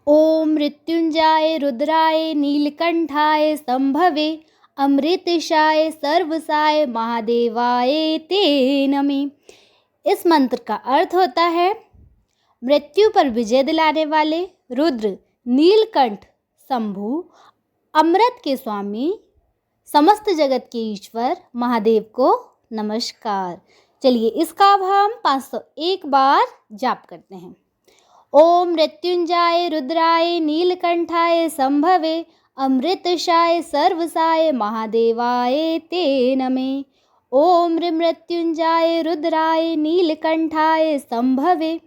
ओम मृत्युंजय रुद्राय नीलकंठाय संभवे अमृतशाय सर्वसाय महादेवाय ते नमः। इस मंत्र का अर्थ होता है मृत्यु पर विजय दिलाने वाले रुद्र नीलकंठ शंभु अमृत के स्वामी समस्त जगत के ईश्वर महादेव को नमस्कार। चलिए इसका अब हम 501 बार जाप करते हैं। ओम मृत्युंजय रुद्राय नीलकंठाय संभवे अमृतशाय सर्वसाय महादेवाय ते नमः। ओम मृत्युंजय रुद्राय नीलकंठाय संभवे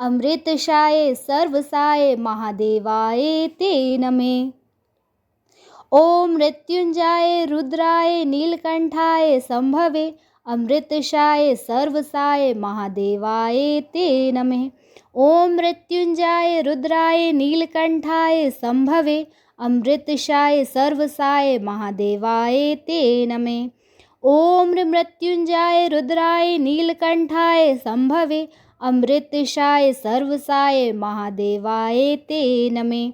अमृतशाय सर्वसाय महादेवाय ते नमः। ओम मृत्युंजय रुद्राय नीलकंठाय संभवे अमृतशाय सर्वसाय महादेवाय ते नमः। ओम मृत्युंजय रुद्राय नीलकंठाय संभवे अमृतशाय सर्वसाय महादेवाय ते नमः। ओम मृत्युंजय रुद्राय नीलकंठाय संभवे अमृतशाय सर्वसाय महादेवाय ते नमः।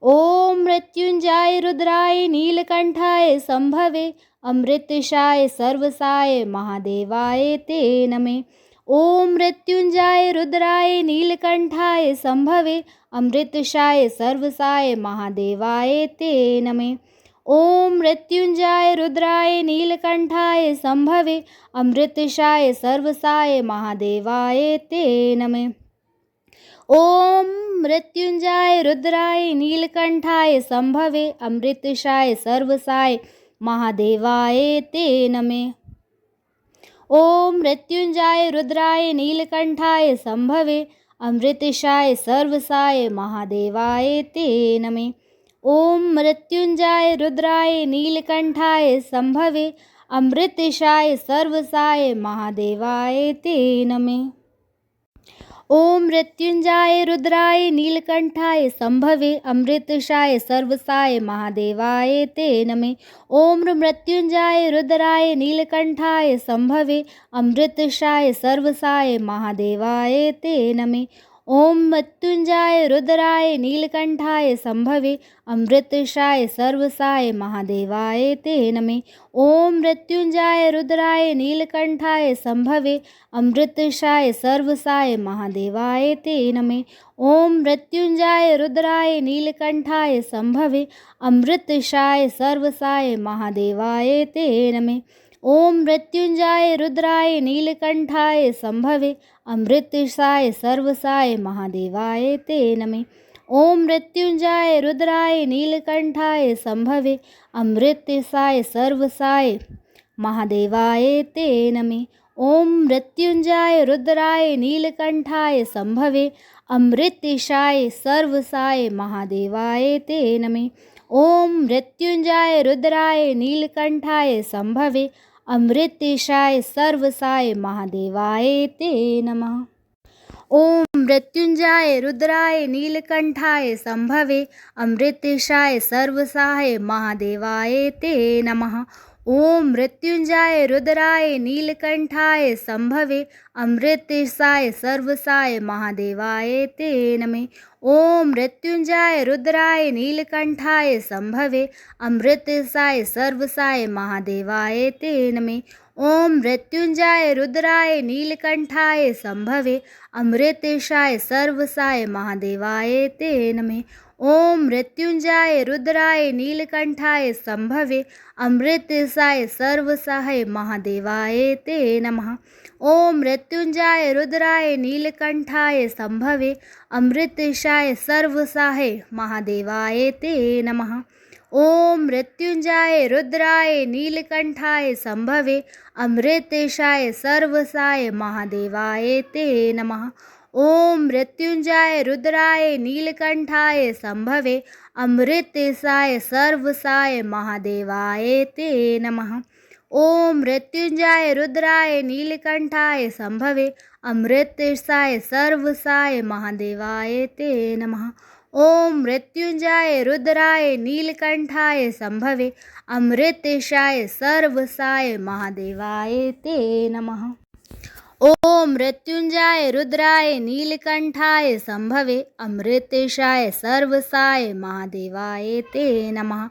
ओम मृत्युंजय रुद्राय नीलकंठाय संभवे अमृतशाय सर्वसाय महादेवाय ते नमः। ओम मृत्युंजय रुद्राय नीलकंठाय संभवे अमृतशाय सर्वसाय महादेवाय ते नमः। ओम मृत्युंजय रुद्राय नीलकंठाय संभवे अमृतशाय सर्वसाय महादेवाय ते नमः। ओम मृत्युंजय रुद्राय नीलकंठाय संभवे अमृतशाय सर्वसाय महादेवाय ते नमः। ओम मृत्युंजय रुद्राय नीलकंठाय संभवे अमृतशाय सर्वसाय महादेवाय ते नमः। ओम मृत्युंजय रुद्राय नीलकंठाय संभवे अमृतशाय सर्वसाय महादेवाय ते नमः। ओम मृत्युंजय रुद्राय नीलकंठाय संभवे अमृतशाय सर्वसाय महादेवाय ते नमः। ओम मृत्युंजय रुद्राय नीलकंठाय संभवे अमृतशाय सर्वसाय महादेवाय ते नमः। ओम मृत्युंजय रुद्राय नीलकंठाय संभवे अमृतशाय सर्वसाय महादेवाय ते नमः। ओम मृत्युंजय रुद्राय नीलकंठाय संभवे अमृतशाय सर्वसाय महादेवाय ते नमः। ओम मृत्युंजय रुद्राय नीलकंठाय संभवे अमृतशाय सर्वसाय महादेवाय ते नमः। ओम मृत्युंजय रुद्राय नीलकंठाय संभवे अमृतशाय सर्वसाय महादेवाय ते नमः। ओम मृत्युंजय रुद्राय नीलकंठाय संभवे अमृतशाय सर्वसाय महादेवाय ते नमः। ओम मृत्युंजय रुद्राय नीलकंठाय संभवे अमृतशाय सर्वसाय महादेवाय ते नमः। ओम मृत्युंजय रुद्राय नीलकंठाय संभवे अमृतशाय सर्वसाय महादेवाय ते नमः। ओम मृत्युंजय रुद्राय नीलकंठाय संभवे अमृतशाय सर्वसाय महादेवाय ते नमः। ओम मृत्युंजय रुद्राय नीलकंठाय संभवे अमृतशाय सर्वसाय महादेवाय ते नमः। ओम मृत्युंजय रुद्राय नीलकंठाय संभवे अमृतशाय सर्वसाय महादेवाय ते नमः। ओम मृत्युंजय रुद्राय नीलकंठाय संभवे अमृतशाय सर्वसाय महादेवाय ते नमः। ओम मृत्युंजय रुद्राय नीलकंठाय संभवे अमृतशाय सर्वसाय महादेवाय ते नमः। ओम मृत्युंजय रुद्राय नीलकंठाय संभवे अमृतशाय सर्वसाय महादेवाय ते नमः। ओम मृत्युंजय रुद्राय नीलकंठाय संभवे अमृतशाय सर्वसाय महादेवाय ते नमः। ओम मृत्युंजय रुद्राय नीलकंठाय संभवे अमृतशाय सर्वसाय महादेवाय ते नमः। ओम मृत्युंजय रुद्राय नीलकंठाय संभवे अमृतशाय सर्वसाय महादेवाय ते नमः। ओम मृत्युंजय रुद्राय नीलकंठाय संभवे अमृतशाय सर्वसाय महादेवाय ते नमः। ओम मृत्युंजय रुद्राय नीलकंठाय संभवे अमृतेशाय सर्वसाय महादेवाय ते नमः।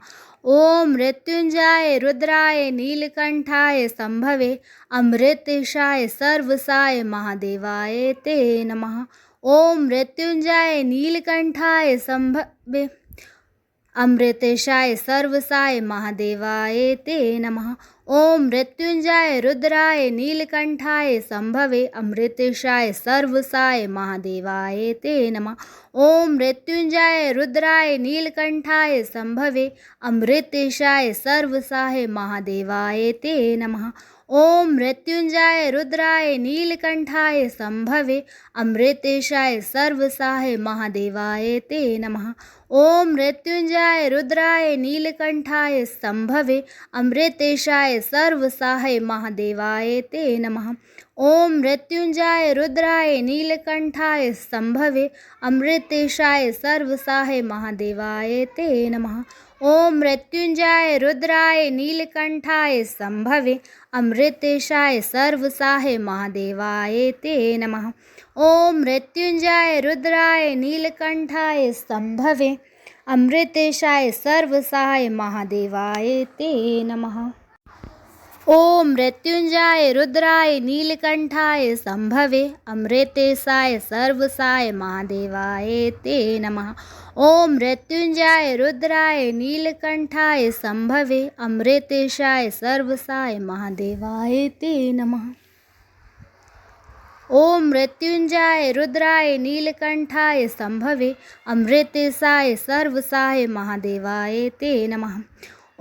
ओम मृत्युंजय रुद्राय नीलकंठाय संभवे अमृतेशाय सर्वसाय महादेवाय ते नमः। ओम मृत्युंजय नीलकंठाय संभवे अमृतेशाय सर्वसाय महादेवाय ते नमः। ओम मृत्युंजय रुद्राय नीलकंठाय संभवे अमृतेशाय सर्वसाय महादेवाय ते नमः। ओम मृत्युंजय रुद्राय नीलकंठाय संभवे अमृतेशाय सर्वसाय महादेवाय ते नमः। ओम मृत्युंजय रुद्राय नीलकंठाय संभवे अमृतेशाय सर्वसाय महादेवाय ते नमः। ओम मृत्युंजय रुद्राय नीलकंठाय संभवे अमृतेशाय सर्वसाय महादेवाय ते नमः। ओम मृत्युंजय रुद्राय नीलकंठाय संभवे अमृतेशाय सर्वसाय महादेवाय ते नमः। ओम मृत्युंजय रुद्राय नीलकंठाय संभवे अमृतेशाय सर्वसाय महादेवाय ते नमः। ओम मृत्युंजय रुद्राय नीलकंठाय संभवे अमृतेशाय सर्वसाय महादेवाय ते नमः। ओम मृत्युंजय रुद्राय नीलकंठाय संभवे अमृतेशाय सर्वसाय महादेवाय ते नमः। ओम मृत्युंजय रुद्राय नीलकंठाय संभवे अमृतेशाय सर्वसाय महादेवाय ते नमः। ओम मृत्युंजय रुद्राय नीलकंठाय संभवे अमृतेशाय सर्वसाय महादेवाय ते नमः।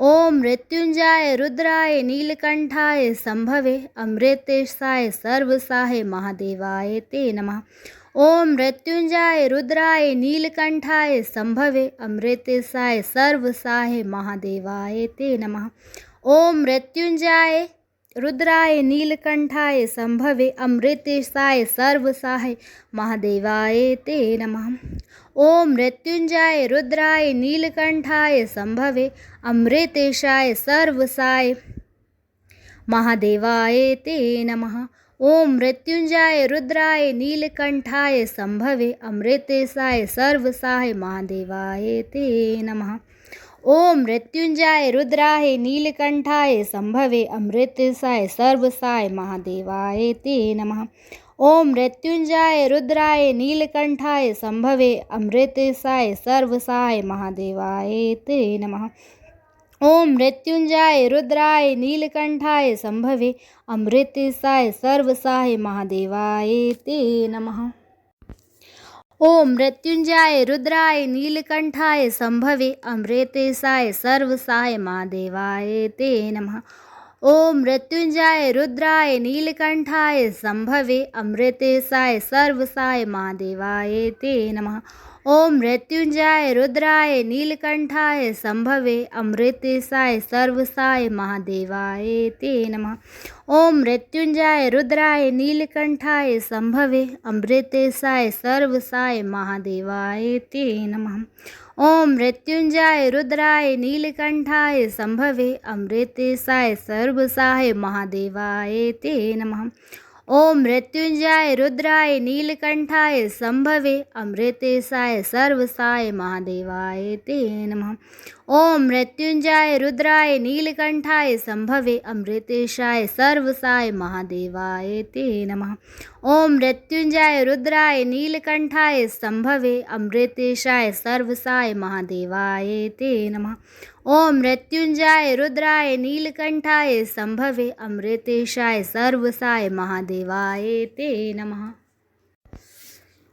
ओम मृत्युंजय रुद्राय नीलकंठाय संभवे अमृतेशाय सर्वसाय महादेवाय ते नमः। ओम मृत्युंजय रुद्राय नीलकंठाय संभवे अमृतेशाय सर्वसाय महादेवाय ते नमः। ओम मृत्युंजय रुद्राय नीलकंठाय संभवे अमृतेशाय सर्वसाय महादेवाय ते नमः। ओम मृत्युंजय रुद्राय नीलकंठाय संभवे अमृतेशाय सर्वसाय महादेवाय ते नमः। ओम मृत्युंजय रुद्राय नीलकंठाय संभवे अमृतेशाय सर्वसाय महादेवाय ते नमः। ओम मृत्युंजय रुद्राय नीलकंठाय संभवे अमृतेशाय सर्वसाय महादेवाय ते नमः। ओम मृत्युंजय रुद्राय नीलकंठाय संभवे अमृतेशाय सर्वसाय महादेवाय ते नमः। ओम मृत्युंजय रुद्राय नीलकंठाय संभवे अमृतेशाय सर्वसाय महादेवाय ते नमः। ओम मृत्युंजय रुद्राय नीलकंठाय संभवे अमृतेशाय सर्वसाय महादेवाय ते नमः। ओम मृत्युंजय रुद्राय नीलकंठाय संभवे अमृतेशाय सर्वसाय महादेवाय ते नमः। ओम मृत्युंजय रुद्राय नीलकंठाय संभवे अमृतेशाय सर्वसाय महादेवाय ते नमः। ओम मृत्युंजय रुद्राय नीलकंठाय संभवे अमृतेशाय सर्वसाय महादेवाय ते नमः। ओम मृत्युंजय रुद्राय नीलकंठाय संभवे अमृतेशाय सर्वसाय महादेवाय ते नमः। ओम मृत्युंजय रुद्राय नीलकंठाय संभवे अमृतेशाय सर्वसाय महादेवाय ते नमः। ओम मृत्युंजय रुद्राय नीलकंठाय संभवे अमृतेशाय सर्वसाय महादेवाय ते नमः। ओम मृत्युंजय रुद्राय नीलकंठाय संभवे अमृतेशाय सर्वसाय महादेवाय ते नमः। ओम मृत्युंजय रुद्राय नीलकंठाय संभवे अमृतेशाय सर्वसाय महादेवाय ते नमः।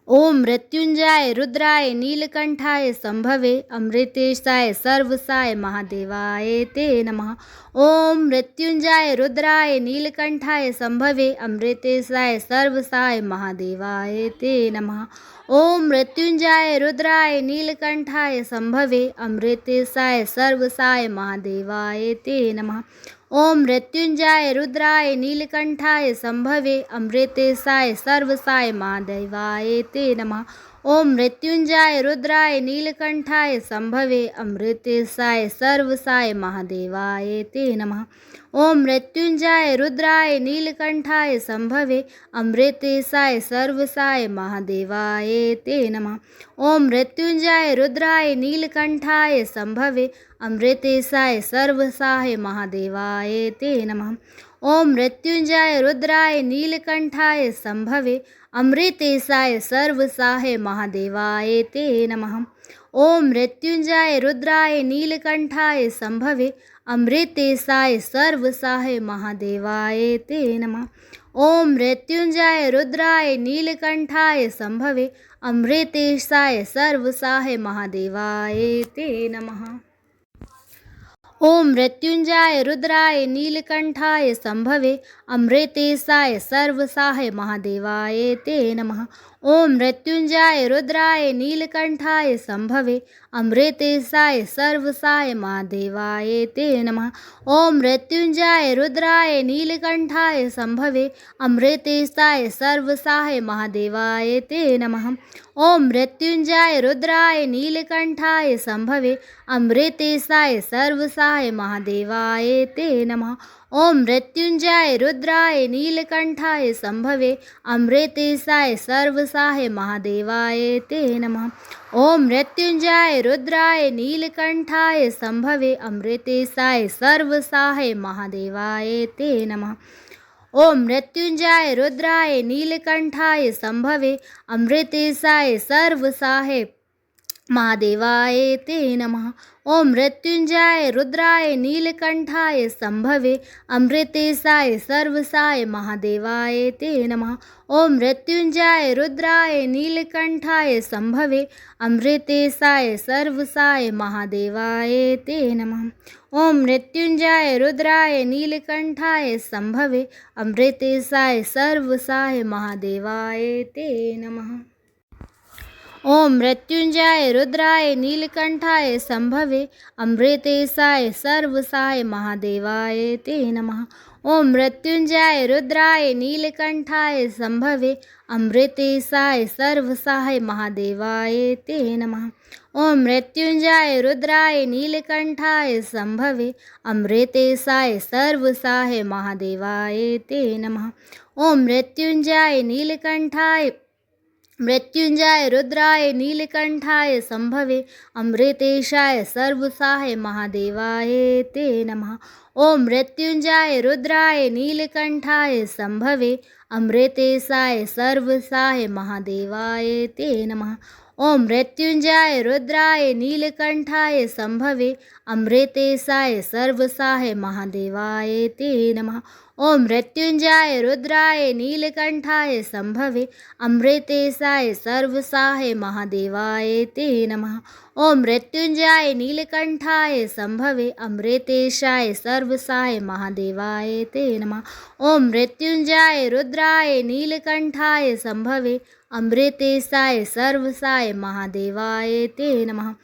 ओम मृत्युंजय रुद्राय नीलकंठाय संभवे अमृतेशाय सर्वसाय महादेवाय ते नमः। ओम मृत्युंजय रुद्राय नीलकंठाय संभवे अमृतेशाय सर्वसाय महादेवाय ते नमः। ओम मृत्युंजय रुद्राय नीलकंठाय संभवे अमृतेशाय सर्वसाय महादेवाय ते नमः। ओम मृत्युंजय रुद्राय नीलकंठाय संभवे अमृतेशाय सर्वसाय महादेवाय ते नमः। ओम मृत्युंजय रुद्राय नीलकंठाय संभवे अमृतेशाय सर्वसाय महादेवाय ते नमः। ओम मृत्युंजय रुद्राय नीलकंठाय संभवे अमृतेशाय सर्वसाय महादेवाय ते नमः। ओम मृत्युंजय रुद्राय नीलकंठाय संभवे अमृतेशाय सर्वसाय महादेवाय ते नमः। ओम मृत्युंजय रुद्राय नीलकंठाय संभवे अमृतेशाय सर्वसाय महादेवाय ते नमः। ओम मृत्युंजय रुद्राय नीलकंठाय संभवे अमृतेशाय सर्वसाय महादेवाय ते नमः। ओम मृत्युंजय रुद्राय नीलकंठाय संभवे अमृतेशाय सर्वसाय महादेवाय ते नमः। ओम मृत्युंजय रुद्राय नीलकंठाय संभवे अमृतेशाय सर्वसाय महादेवाय ते नमः। ओम मृत्युंजय रुद्राय नीलकंठाय संभवे अमृतेशाय सर्वसाय महादेवाय ते नमः। ओम मृत्युंजय रुद्राय नीलकंठाय संभवे अमृतेशाय सर्वसाय महादेवाय ते नमः। ओम मृत्युंजय रुद्राय नीलकंठाय संभवे अमृतेशाय सर्वसाय महादेवाय ते नमः। ओम मृत्युंजय रुद्राय नीलकंठाय संभवे अमृतेशाय सर्वसाय महादेवाय ते नमः। ओम मृत्युंजय रुद्राय नीलकंठाय संभवे अमृतेशाय सर्वसाय महादेवाय ते नमः। ओम मृत्युंजय रुद्राय नीलकंठाय संभवे अमृतेशाय सर्वसाय महादेवाय ते नमः। ओम मृत्युंजय रुद्राय नीलकंठाय संभवे अमृतेशाय सर्वसाय महादेवाय ते नमः। ओम मृत्युंजय रुद्राय नीलकंठाय संभवे अमृतेशाय सर्वसाय महादेवाय ते नमः। ओम मृत्युंजय रुद्राय नीलकंठाय संभवे अमृतेशाय सर्वसाय महादेवाय ते नमः। ओम मृत्युंजय रुद्राय नीलकंठाय संभवे अमृतेशाय सर्वसाय महादेवाय ते नमः। ओम मृत्युंजय रुद्राय नीलकंठाय संभवे अमृतेशाय सर्वसाय महादेवाय ते नमः। ओम मृत्युंजय रुद्राय नीलकंठाय संभवे अमृतेशाय सर्वसाय महादेवाय ते नमः। ओम मृत्युंजय रुद्राय नीलकंठाय संभवे अमृतेशाय सर्वसाय महादेवाय ते नमः। ओम मृत्युंजय रुद्राय नीलकंठाय संभवे अमृतेशाय सर्वसाय महादेवाय ते नमः। ओम मृत्युंजय रुद्राय नीलकंठाय संभवे अमृतेशाय सर्वसाय महादेवाय ते नमः। ओम मृत्युंजय रुद्राय नीलकंठाय संभवे अमृतेशाय सर्वसाय महादेवाय ते नमः। ओम मृत्युंजय नीलकंठाय संभवे अमृतेशाय सर्वसाय महादेवाय ते नमः। ओम मृत्युंजय रुद्राय नीलकंठाय संभवे अमृतेशाय सर्वसाय महादेवाय ते नमः।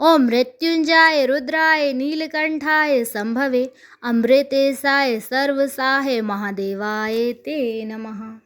ओम मृत्युंजय रुद्राय नीलकंठाय संभवे अमृतेशाय सर्वसाय महादेवाय ते नमः।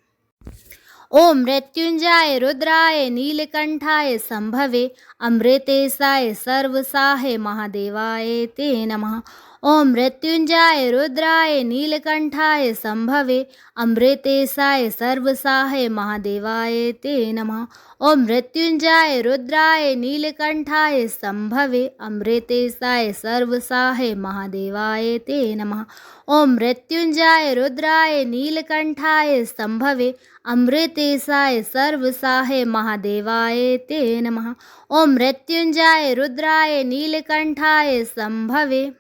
ओम मृत्युंजय रुद्राय नीलकंठाय संभवे अमृतेशाय सर्वसाय महादेवाय ते नमः। ओम मृत्युंजय रुद्राय नीलकंठाय संभवे अमृतेशाय सर्वसाय महादेवाय ते नमः। ओम मृत्युंजय रुद्राय नीलकंठाय संभवे अमृतेशाय सर्वसाय महादेवाय ते नमः। ओम मृत्युंजय रुद्राय नीलकंठाय संभवे अमृतेशाय सर्वसाय महादेवाय ते नमः। ओम मृत्युंजय रुद्राय नीलकंठाय संभवे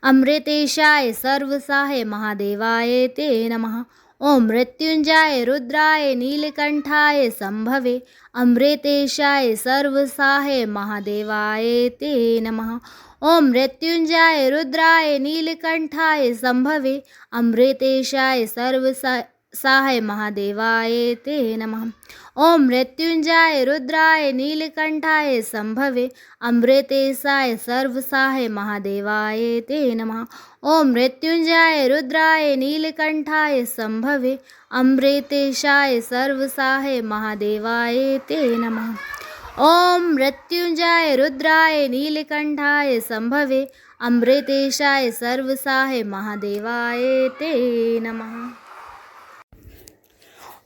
अमृतेशाय सर्वसाय महादेवाय ते नमः। ओम मृत्युंजय रुद्राय नीलकंठाय संभवे अमृतेशाय सर्वसाय महादेवाय ते नमः। ओम मृत्युंजय रुद्राय नीलकंठाय संभवे अमृतेशाय सर्वसाय साहे महादेवाय ते नमः। ओम मृत्युंजय रुद्राय नीलकंठाय संभवे अमृतेशाय सर्वसाहे महादेवाय ते नमः। ओम मृत्युंजय रुद्राय नीलकंठाय संभवे अमृतेशाय सर्वसाहे महादेवाय ते नमः। ओम मृत्युंजय रुद्राय नीलकंठाय संभवे अमृतेशाय सर्वसाहे महादेवाय ते नमः।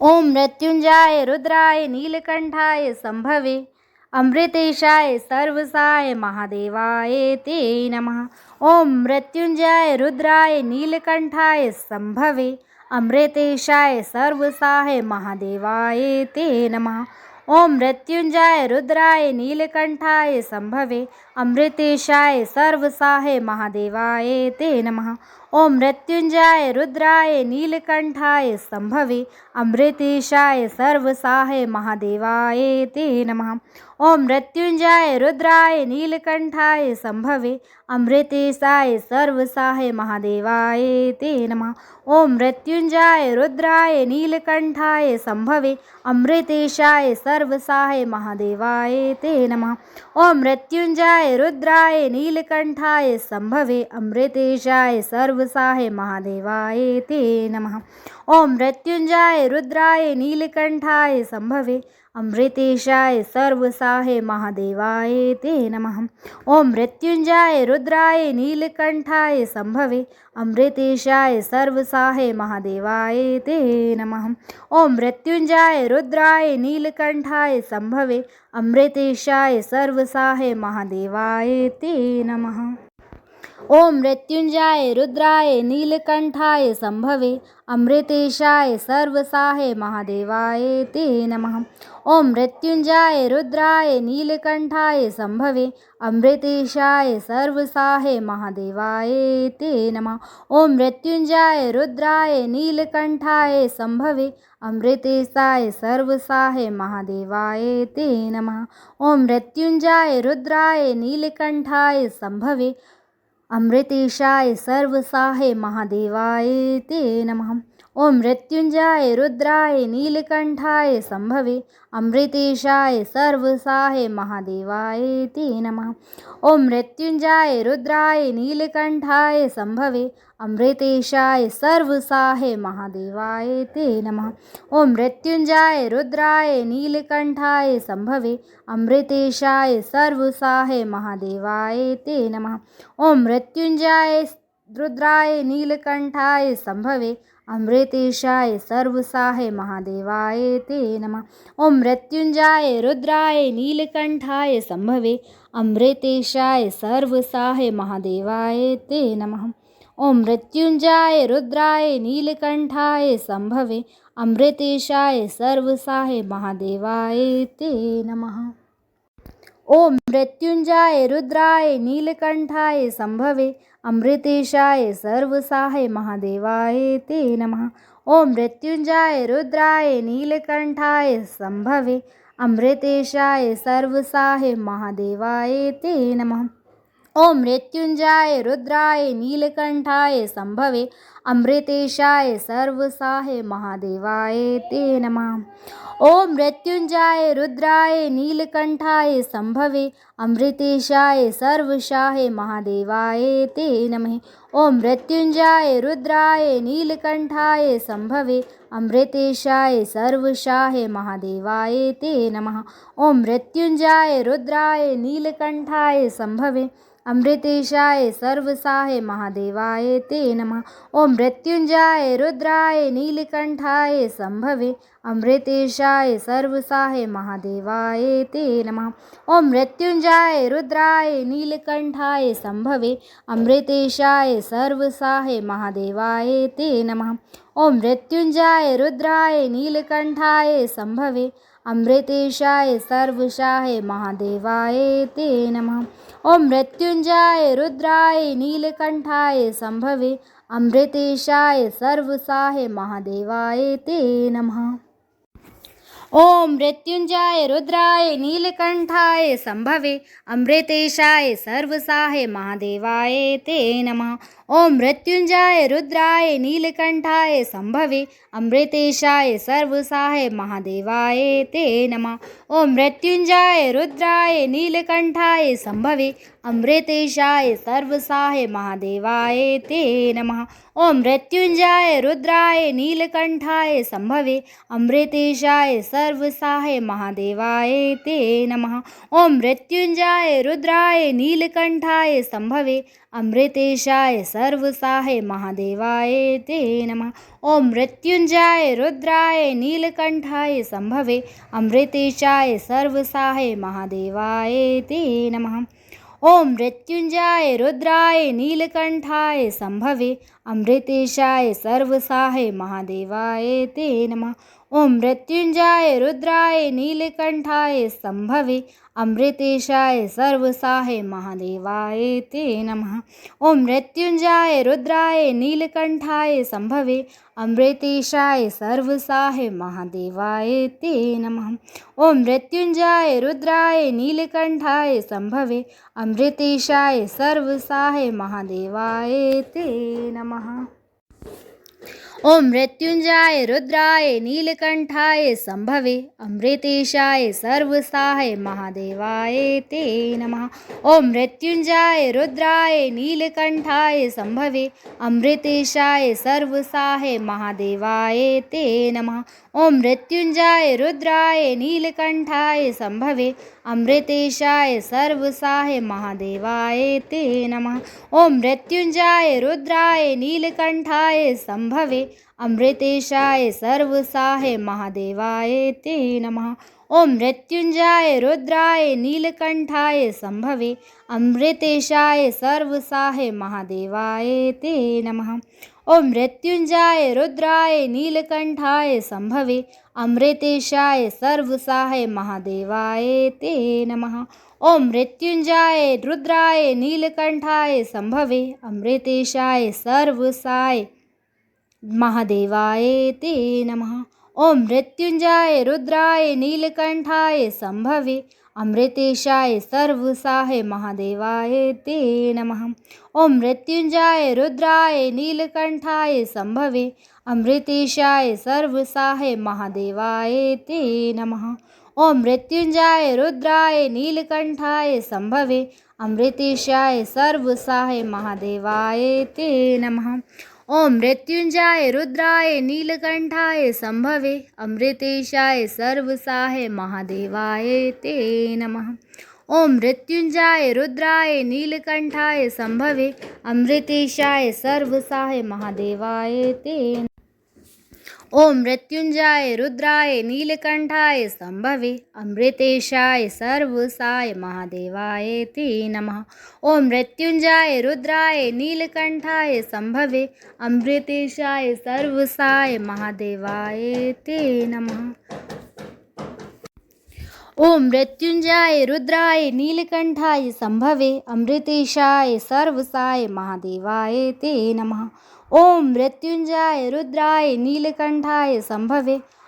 ओम मृत्युंजय रुद्राय नीलकंठाय संभवे अमृतेशाय सर्वसाय महादेवाय ते नमः। ओम मृत्युंजय रुद्राय नीलकंठाय संभवे अमृतेशाय सर्वसाय महादेवाय ते नमः। ओम मृत्युंजय रुद्राय नीलकंठाय संभवे अमृतेशाय सर्वसाहे महादेवाय ते नमः। ओम मृत्युंजय रुद्राय नीलकंठाय संभवे अमृतेशाय सर्वसाहे महादेवाय ते नमः। ओम मृत्युंजय रुद्राय नीलकंठाय संभवे अमृतेशाय सर्वसाहे महादेवाय ते नमः। ओम मृत्युंजय रुद्राय नीलकंठाय संभवे अमृतेशाय सर्वसाहे महादेवाय ते नमः। ओम मृत्युंजय रुद्राय नीलकंठाय संभवे अमृतेशाय सर्वसाहे महादेवाय ते नमः। ओम मृत्युंजय रुद्राय नीलकंठाय संभवे अमृतेशाय सर्वसाहे महादेवाय ते नमः। ओम मृत्युंजय रुद्राय नीलकंठाय संभवे अमृतेशाय सर्वसाहे महादेवाय ते नमः। ओम मृत्युंजय रुद्राय नीलकंठाय संभवे अमृतेशाय सर्वसाहे महादेवाय ते नमः। ओम मृत्युंजय रुद्राय नीलकंठाय संभवे अमृतेशाय सर्वसाहे महादेवाय ते नमः। ओम मृत्युंजय रुद्राय नीलकंठाय संभवे अमृतेशाय सर्वसाहे महादेवाय ते नमः। ओम मृत्युंजय रुद्राय नीलकंठाय संभवे अमृतेशाय सर्वसाहे महादेवाय ते नमः। ओम मृत्युंजय रुद्राय नीलकंठाय संभवे अमृतेशाय सर्वसाहे महादेवाय ते नमः। ओम मृत्युंजय रुद्राय नीलकंठाय संभवे अमृतेशाय सर्वसाहे महादेवाय ते नमः। ओम मृत्युंजय रुद्राय नीलकंठाय संभवे अमृतेशाय सर्वसाहे महादेवाय ते नमः। ओम मृत्युंजय रुद्राय नीलकंठाय संभवे अमृतेशाय सर्वसाहे महादेवाय ते नमः। ओम मृत्युंजय रुद्राय नीलकंठाय संभवे अमृतेशाय सर्वसाहे महादेवाय ते नमः। ओम मृत्युंजय रुद्राय नीलकंठाय संभवे अमृतेशाय सर्वसाहे महादेवाय ते नमः। ओम मृत्युंजय रुद्राय नीलकंठाय संभवे अमृतेशाय सर्वसाहे महादेवाय ते नमः। ओम मृत्युंजय रुद्राय नीलकंठाय संभवे अमृतेशाय सर्वसाहे महादेवाय ते नमः। ओम मृत्युंजय रुद्राय नीलकंठाय संभवे अमृतेशाय सर्वसाहे महादेवाय ते नमः। ओम मृत्युंजय रुद्राय नीलकंठाय संभवे अमृतेशाय सर्वसाहे महादेवाय ते नमः। ओम मृत्युंजय रुद्राय नीलकंठाय संभवे अमृतेशाय सर्वसाहे महादेवाय ते नमः। ओम मृत्युंजय रुद्राय नीलकंठाय संभवे अमृतेशाय सर्वसाहे महादेवाय ते नमः। ओम मृत्युंजय रुद्राय नीलकंठाय संभवे अमृतेशाय सर्वसाहे महादेवाय ते नमः। ओम मृत्युंजय रुद्राय नीलकंठाय संभवे अमृतेशाय सर्वसाहे महादेवाय ते नमः। ओम मृत्युंजय रुद्राय नीलकंठाय संभवे अमृतेशाय सर्वसाहे महादेवाय ते नमः। ओम मृत्युंजय रुद्राय नीलकंठाय संभवे अमृतेशाय सर्वसाहे महादेवाय ते नमः। ओम मृत्युंजय रुद्राय नीलकंठाय संभवे अमृतेशाय सर्वसाहे महादेवाय ते नमः। ओम मृत्युंजय रुद्राय नीलकंठाय संभवे अमृतेशाय सर्वसाहे महादेवाय ते नमः। ॐ मृत्युञ्जय रुद्राय नीलकण्ठाय सम्भवे अमृतेशाय सर्वसाय महादेवाय ते नमः। ॐ मृत्युञ्जय रुद्राय नीलकण्ठाय सम्भवे अमृतेशाय सर्वसाय महादेवाय ते नमः। ॐ मृत्युञ्जय रुद्राय नीलकण्ठाय सम्भवे अमृतेशाय सर्वसाय महादेवाय ते नमः। ॐ मृत्युञ्जय रुद्राय नीलकण्ठाय सम्भवे अमृतेशाय सर्वसाय महादेवाय ते नमः। ॐ मृत्युञ्जय रुद्राय नीलकण्ठाय सम्भवे अमृतेशाय सर्वसाय महादेवाय ते नमः। ॐ मृत्युञ्जय रुद्राय नीलकण्ठाय सम्भवे अमृतेशाय सर्वसाय महादेवाय ते नमः। ॐ मृत्युञ्जय रुद्राय नीलकण्ठाय सम्भवे अमृतेशाय सर्वसाय महादेवाय ते नमः। ॐ मृत्युञ्जय रुद्राय नीलकण्ठाय सम्भवे अमृतेशाय सर्वसाय महादेवाय ते नमः। ॐ मृत्युञ्जय रुद्राय नीलकण्ठाय सम्भवे अमृतेशाय सर्वसाय महादेवाय ते नमः। ॐ मृत्युञ्जय रुद्राय नीलकण्ठाय सम्भवे अमृतेशाय सर्वसाय महादेवाय ते नमः। ॐ मृत्युञ्जय रुद्राय नीलकण्ठाय सम्भवे अमृतेशाय सर्वसाय महादेवाय ते नमः। ॐ मृत्युञ्जय रुद्राय नीलकण्ठाय सम्भवे अमृतेशाय सर्वसाय महादेवाय ते नमः। ॐ मृत्युञ्जय रुद्राय नीलकण्ठाय सम्भवे अमृतेशाय सर्वसाय महादेवाय ते नमः। ॐ मृत्युञ्जय रुद्राय नीलकण्ठाय सम्भवे अमृतेशाय सर्वसाय महादेवाय ते नमः। ॐ मृत्युञ्जय रुद्राय नीलकण्ठाय सम्भवे अमृतेशाय सर्वसाय महादेवाय ते नमः। ॐ मृत्युञ्जय रुद्राय नीलकण्ठाय सम्भवे अमृतेशाय सर्वसाय महादेवाय ते नमः। ॐ मृत्युञ्जय रुद्राय नीलकण्ठाय सम्भवे अमृतेशाय सर्वसाय महादेवाय ते नमः। ॐ मृत्युञ्जय रुद्राय नीलकण्ठाय सम्भवे अमृतेशाय सर्वसाय महादेवाय ते नमः। ॐ मृत्युञ्जय रुद्राय नीलकण्ठाय सम्भवे अमृतेशाय सर्वसाय महादेवाय ते नमः। ॐ मृत्युञ्जय रुद्राय नीलकण्ठाय सम्भवे अमृतेशाय सर्वसाय महादेवाय ते नमः। ॐ मृत्युञ्जय रुद्राय नीलकण्ठाय सम्भवे अमृतेशाय सर्वसाय महादेवाय ते नमः। ॐ मृत्युञ्जय रुद्राय नीलकण्ठाय सम्भवे अमृतेशाय सर्वसाय महादेवाय ते नमः। ॐ मृत्युञ्जय रुद्राय नीलकण्ठाय सम्भवे अमृतेशाय सर्वसाय महादेवाय ते नमः। ॐ मृत्युञ्जय रुद्राय नीलकण्ठाय सम्भवे अमृतेशाय सर्वसाय महादेवाय ते नमः। ॐ मृत्युञ्जय रुद्राय नीलकण्ठाय सम्भवे अमृतेशाय सर्वसाय महादेवाय ते नमः। ॐ मृत्युञ्जय रुद्राय नीलकण्ठाय सम्भवे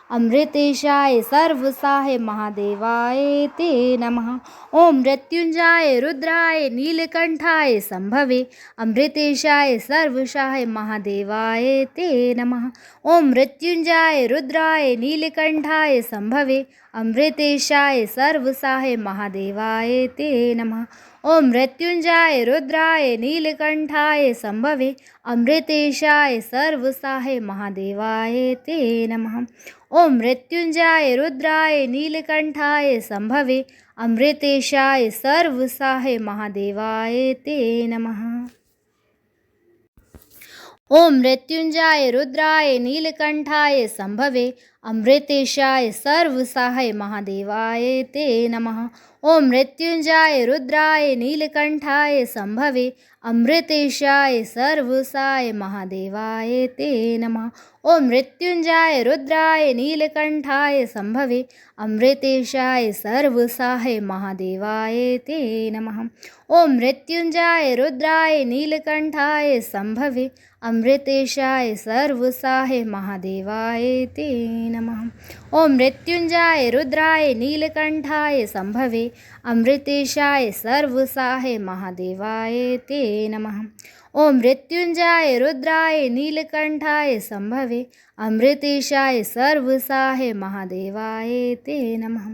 अमृतेशाय सर्वसाय महादेवाय ते नमः। ॐ मृत्युञ्जय रुद्राय नीलकण्ठाय सम्भवे अमृतेशाय सर्वसाय महादेवाय ते नमः। ॐ मृत्युञ्जय रुद्राय नीलकण्ठाय सम्भवे अमृतेशाय सर्वसाय महादेवाय ते नमः। ॐ मृत्युञ्जय रुद्राय नीलकण्ठाय सम्भवे अमृतेशाय सर्वसाय महादेवाय ते नमः। ॐ मृत्युञ्जय रुद्राय नीलकण्ठाय सम्भवे अमृतेशाय सर्वसाय महादेवाय ते नमः। ॐ मृत्युञ्जय रुद्राय नीलकण्ठाय सम्भवे अमृतेशाय सर्वसाय महादेवाय ते नमः। ॐ मृत्युञ्जय रुद्राय नीलकण्ठाय सम्भवे अमृतेशाय सर्वसाय महादेवाय ते नमः। ॐ मृत्युञ्जय रुद्राय नीलकण्ठाय सम्भवे अमृतेशाय सर्वसाय महादेवाय ते नमः। ॐ मृत्युञ्जय रुद्राय नीलकण्ठाय सम्भवे अमृतेशाय सर्वसाय महादेवाय ते नमः। ॐ मृत्युञ्जयाय रुद्राय नीलकण्ठाय शम्भवे अमृतेशाय सर्वसाहे महादेवाय ते नमः।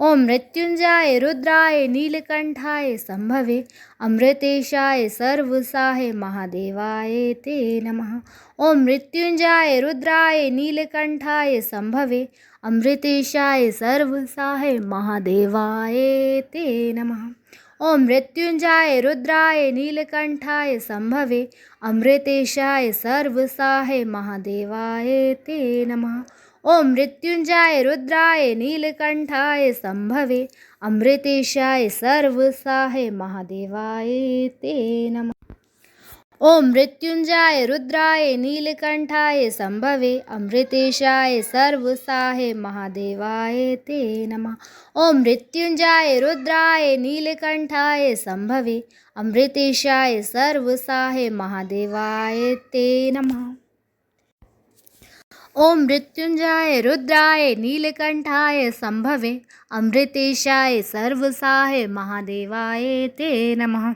ॐ मृत्युञ्जयाय रुद्राय नीलकण्ठाय शम्भवे अमृतेशाय सर्वसाहे महादेवाय ते नमः। ॐ मृत्युञ्जयाय रुद्राय नीलकण्ठाय शम्भवे अमृतेशाय सर्वसाहे महादेवाय ते नमः। ॐ मृत्युञ्जयाय रुद्राय नीलकण्ठाय शम्भवे अमृतेशाय सर्वसाहे महादेवाय ते नमः। ॐ मृत्युञ्जयाय रुद्राय नीलकण्ठाय शम्भवे अमृतेशाय सर्वसाहे महादेवाय ते नमः। ॐ मृत्युञ्जयाय रुद्राय नीलकण्ठाय शम्भवे अमृतेशाय सर्वसाहे महादेवाय ते नमः। ॐ मृत्युञ्जयाय रुद्राय नीलकण्ठाय शम्भवे अमृतेशाय सर्वसाहे महादेवाय ते नमः। ॐ मृत्युञ्जयाय रुद्राय नीलकण्ठाय शम्भवे अमृतेशाय सर्वसाहे महादेवाय ते नमः।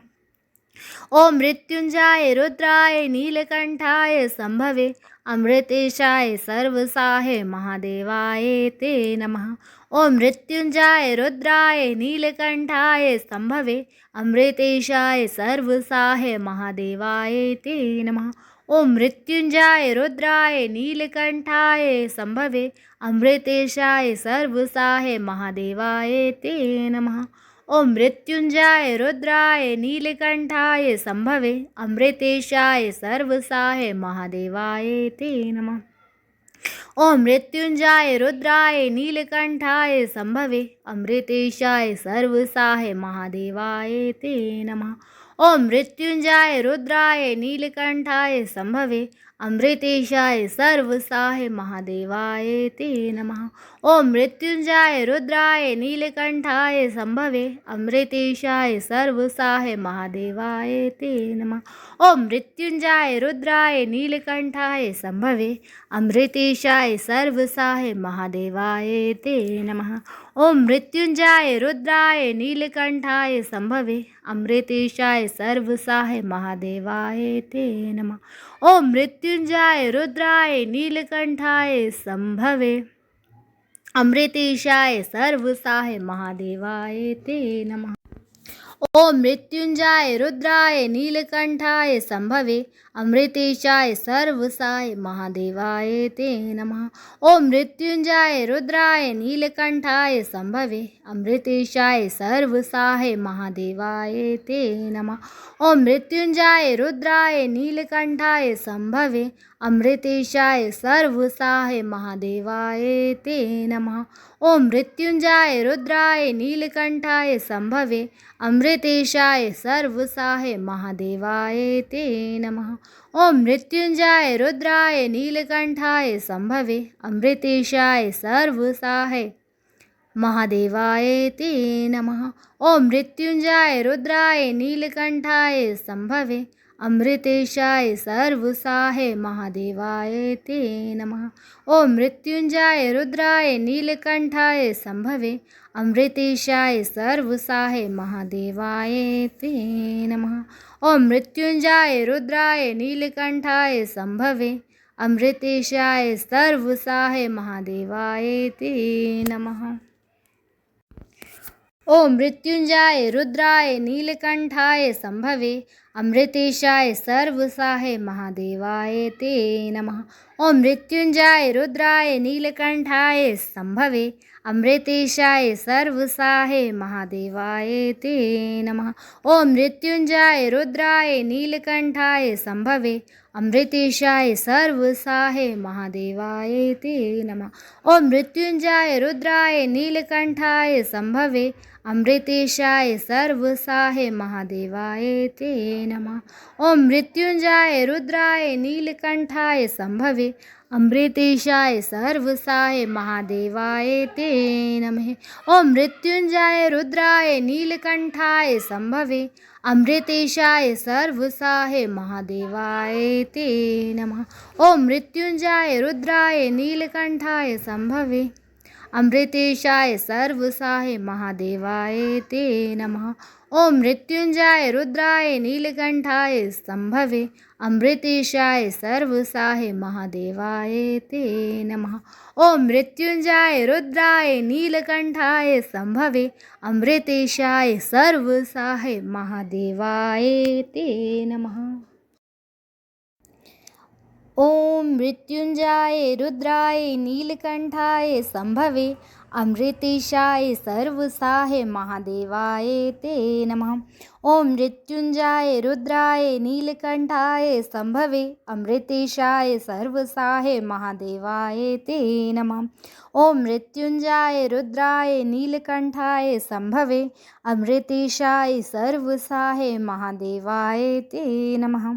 ॐ मृत्युञ्जयाय रुद्राय नीलकण्ठाय शम्भवे अमृतेशाय सर्वसाहे महादेवाय ते नमः। ॐ मृत्युञ्जयाय रुद्राय नीलकण्ठाय शम्भवे अमृतेशाय सर्वसाहे महादेवाय ते नमः। ॐ मृत्युञ्जयाय रुद्राय नीलकण्ठाय शम्भवे अमृतेशाय सर्वसाहे महादेवाय ते नमः। ॐ मृत्युञ्जयाय रुद्राय नीलकण्ठाय शम्भवे अमृतेशाय सर्वसाहे महादेवाय ते नमः। ॐ मृत्युञ्जयाय रुद्राय नीलकण्ठाय शम्भवे अमृतेशाय सर्वसाहे महादेवाय ते नमः। ॐ मृत्युञ्जयाय रुद्राय नीलकण्ठाय शम्भवे अमृतेशाय सर्वसाहे महादेवाय ते नमः। ॐ मृत्युञ्जयाय रुद्राय नीलकण्ठाय शम्भवे अमृतेशाय सर्वसाहे महादेवाय ते नमः। ॐ मृत्युञ्जयाय रुद्राय नीलकण्ठाय शम्भवे अमृतेशाय सर्वसाहे महादेवाय ते नमः। ॐ मृत्युञ्जयाय रुद्राय नीलकण्ठाय शम्भवे अमृतेशाय सर्वसाहे महादेवाय ते नमः। ॐ मृत्युञ्जयाय रुद्राय नीलकण्ठाय शम्भवे अमृतेशाय सर्वसाहे महादेवाय ते नमः। ॐ मृत्युञ्जयाय रुद्राय नीलकण्ठाय शम्भवे अमृतेशाय सर्वसाहे महादेवाय ते नमः। ॐ मृत्युञ्जयाय रुद्राय नीलकण्ठाय शम्भवे अमृतेशाय सर्वसाहे महादेवाय ते नमः। ॐ मृत्युञ्जयाय रुद्राय नीलकण्ठाय शम्भवे अमृतेशाय सर्वसाहे महादेवाय ते नमः। ॐ मृत्युञ्जयाय रुद्राय नीलकण्ठाय शम्भवे अमृतेशाय सर्वसाहे महादेवाय ते नमः। ॐ मृत्युञ्जयाय रुद्राय नीलकण्ठाय शम्भवे अमृतेशाय सर्वसाहे महादेवाय ते नमः। ॐ मृत्युञ्जयाय रुद्राय नीलकण्ठाय शम्भवे अमृतेशाय सर्वसाहे महादेवाय ते नमः। ॐ मृत्युञ्जयाय रुद्राय नीलकण्ठाय शम्भवे अमृतेशाय सर्वसाहे महादेवाय ते नमः। ॐ मृत्युञ्जयाय रुद्राय नीलकण्ठाय शम्भवे अमृतेशाय सर्वसाहे महादेवाय ते नमः। ॐ मृत्युञ्जयाय रुद्राय नीलकण्ठाय शम्भवे अमृतेशाय सर्वसाहे महादेवाय ते नमः। ॐ मृत्युञ्जयाय रुद्राय नीलकण्ठाय शम्भवे अमृतेशाय सर्वसाहे महादेवाय ते नमः। ॐ मृत्युञ्जयाय रुद्राय नीलकण्ठाय शम्भवे अमृतेशाय सर्वसाहे महादेवाय ते नमः। ॐ मृत्युञ्जयाय रुद्राय नीलकण्ठाय शम्भवे अमृतेशाय सर्वसाहे महादेवाय ते नमः। ॐ मृत्युञ्जयाय रुद्राय नीलकण्ठाय शम्भवे अमृतेशाय सर्वसाहे महादेवाय ते नमः। ॐ मृत्युञ्जयाय रुद्राय नीलकण्ठाय शम्भवे अमृतेशाय सर्वसाहे महादेवाय ते नमः। ॐ मृत्युञ्जयाय रुद्राय नीलकण्ठाय शम्भवे अमृतेशाय सर्वसाहे महादेवाय ते नमः। ॐ मृत्युञ्जय रुद्राय नीलकण्ठाय सम्भवे अमृतेशाय सर्वसाहे महादेवाय ते नमः। ॐ मृत्युञ्जय रुद्राय नीलकण्ठाय सम्भवे अमृतेशाय सर्वसाहे महादेवाय ते नमः। ॐ मृत्युञ्जय रुद्राय नीलकण्ठाय सम्भवे अमृतेशाय सर्वसाहे महादेवाय ते नमः। ॐ मृत्युञ्जय रुद्राय नीलकण्ठाय सम्भवे अमृतेशाय सर्वसाहे महादेवाय ते नमः। ॐ मृत्युञ्जय रुद्राय नीलकण्ठाय सम्भवे अमृतेशाय सर्वसाहे महादेवाय ते नमः।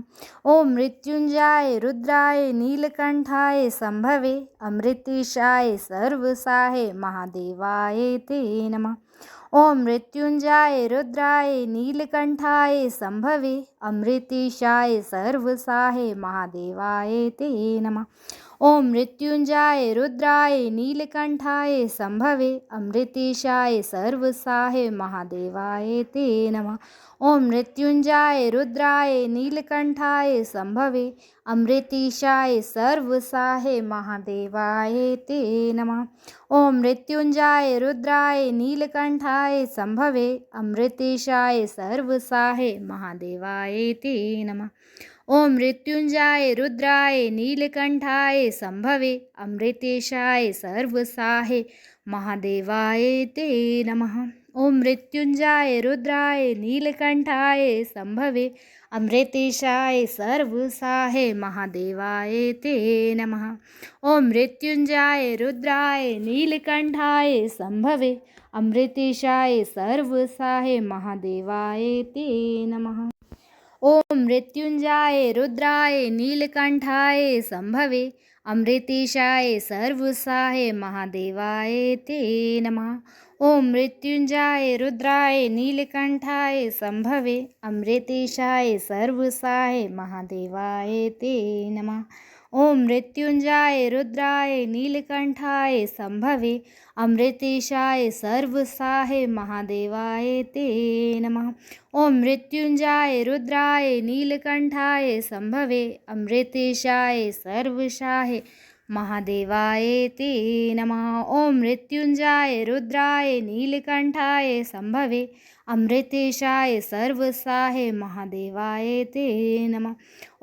ॐ मृत्युञ्जय रुद्राय नीलकण्ठाय सम्भवे अमृतेशाय सर्वसाहे महादेवाय ते नमः। ॐ मृत्युञ्जय रुद्राय नीलकण्ठाय सम्भवे अमृतेशाय सर्वसाहे महादेवाय ते नमः। ॐ मृत्युञ्जय रुद्राय नीलकण्ठाय सम्भवे अमृतेशाय सर्वसाहे महादेवाय ते नमः। ॐ मृत्युञ्जय रुद्राय नीलकण्ठाय सम्भवे अमृतेशाय सर्वसाहे महादेवाय ते नमः। ॐ मृत्युञ्जय रुद्राय नीलकण्ठाय सम्भवे अमृतेशाय सर्वसाहे महादेवाय ते नमः। ॐ मृत्युञ्जय रुद्राय नीलकण्ठाय सम्भवे अमृतेशाय सर्वसाहे महादेवाय ते नमः। ॐ मृत्युञ्जय रुद्राय नीलकण्ठाय सम्भवे अमृतेशाय सर्वसाहे महादेवाय ते नमः। ॐ मृत्युञ्जय रुद्राय नीलकण्ठाय सम्भवे अमृतेशाय सर्वसाहे महादेवाय ते नमः। ॐ मृत्युञ्जय रुद्राय नीलकण्ठाय सम्भवे अमृतेशाय सर्वसाहे महादेवाय ते नमः। ॐ मृत्युञ्जय रुद्राय नीलकण्ठाय सम्भवे अमृतेशाय सर्वसाहे महादेवाय ते नमः। ॐ मृत्युञ्जय रुद्राय नीलकण्ठाय सम्भवे अमृतेशाय सर्वसाहे महादेवाय ते नमः। ॐ मृत्युञ्जय रुद्राय नीलकण्ठाय सम्भवे अमृतेशाय सर्वसाहे महादेवाय ते नमः। ॐ मृत्युञ्जय रुद्राय नीलकण्ठाय सम्भवे अमृतेशाय सर्वसाहे महादेवाय ते नमः। ॐ मृत्युञ्जय रुद्राय नीलकण्ठाय सम्भवे अमृतेशाय सर्वसाहे महादेवाय ते नमः।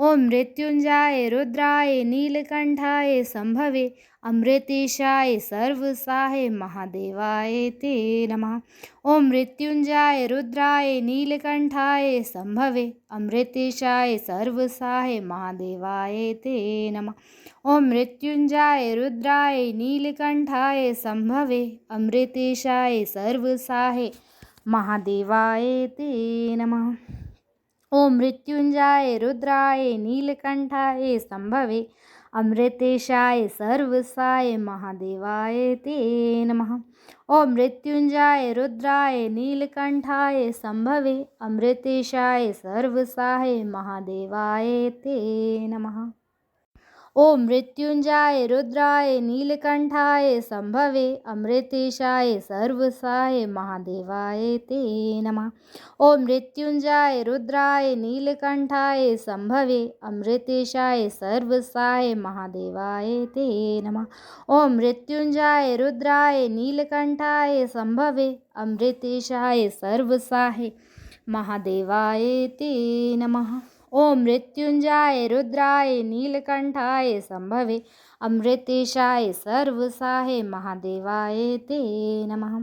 ॐ मृत्युञ्जय रुद्राय नीलकण्ठाय सम्भवे अमृतेशाय सर्वसाहे महादेवाय ते नमः। ॐ मृत्युञ्जय रुद्राय नीलकण्ठाय सम्भवे अमृतेशाय सर्वसाहे महादेवाय ते नमः। ॐ मृत्युञ्जय रुद्राय नीलकण्ठाय सम्भवे अमृतेशाय सर्वसाहे महादेवाय ते नमः। ॐ मृत्युञ्जय रुद्राय नीलकण्ठाय सम्भवे अमृतेशाय सर्वसाहे महादेवाय ते नमः। ॐ मृत्युञ्जय रुद्राय नीलकण्ठाय सम्भवे अमृतेशाय सर्वसाहे महादेवाय ते नमः। ॐ मृत्युञ्जय रुद्राय नीलकण्ठाय सम्भवे अमृतेशाय सर्वसाहे महादेवाय ते नमः। ॐ मृत्युञ्जय रुद्राय नीलकण्ठाय सम्भवे अमृतेशाय सर्वसाहे महादेवाय ते नमः। ॐ मृत्युञ्जय रुद्राय नीलकण्ठाय सम्भवे अमृतेशाय सर्वसाहे महादेवाय ते नमः।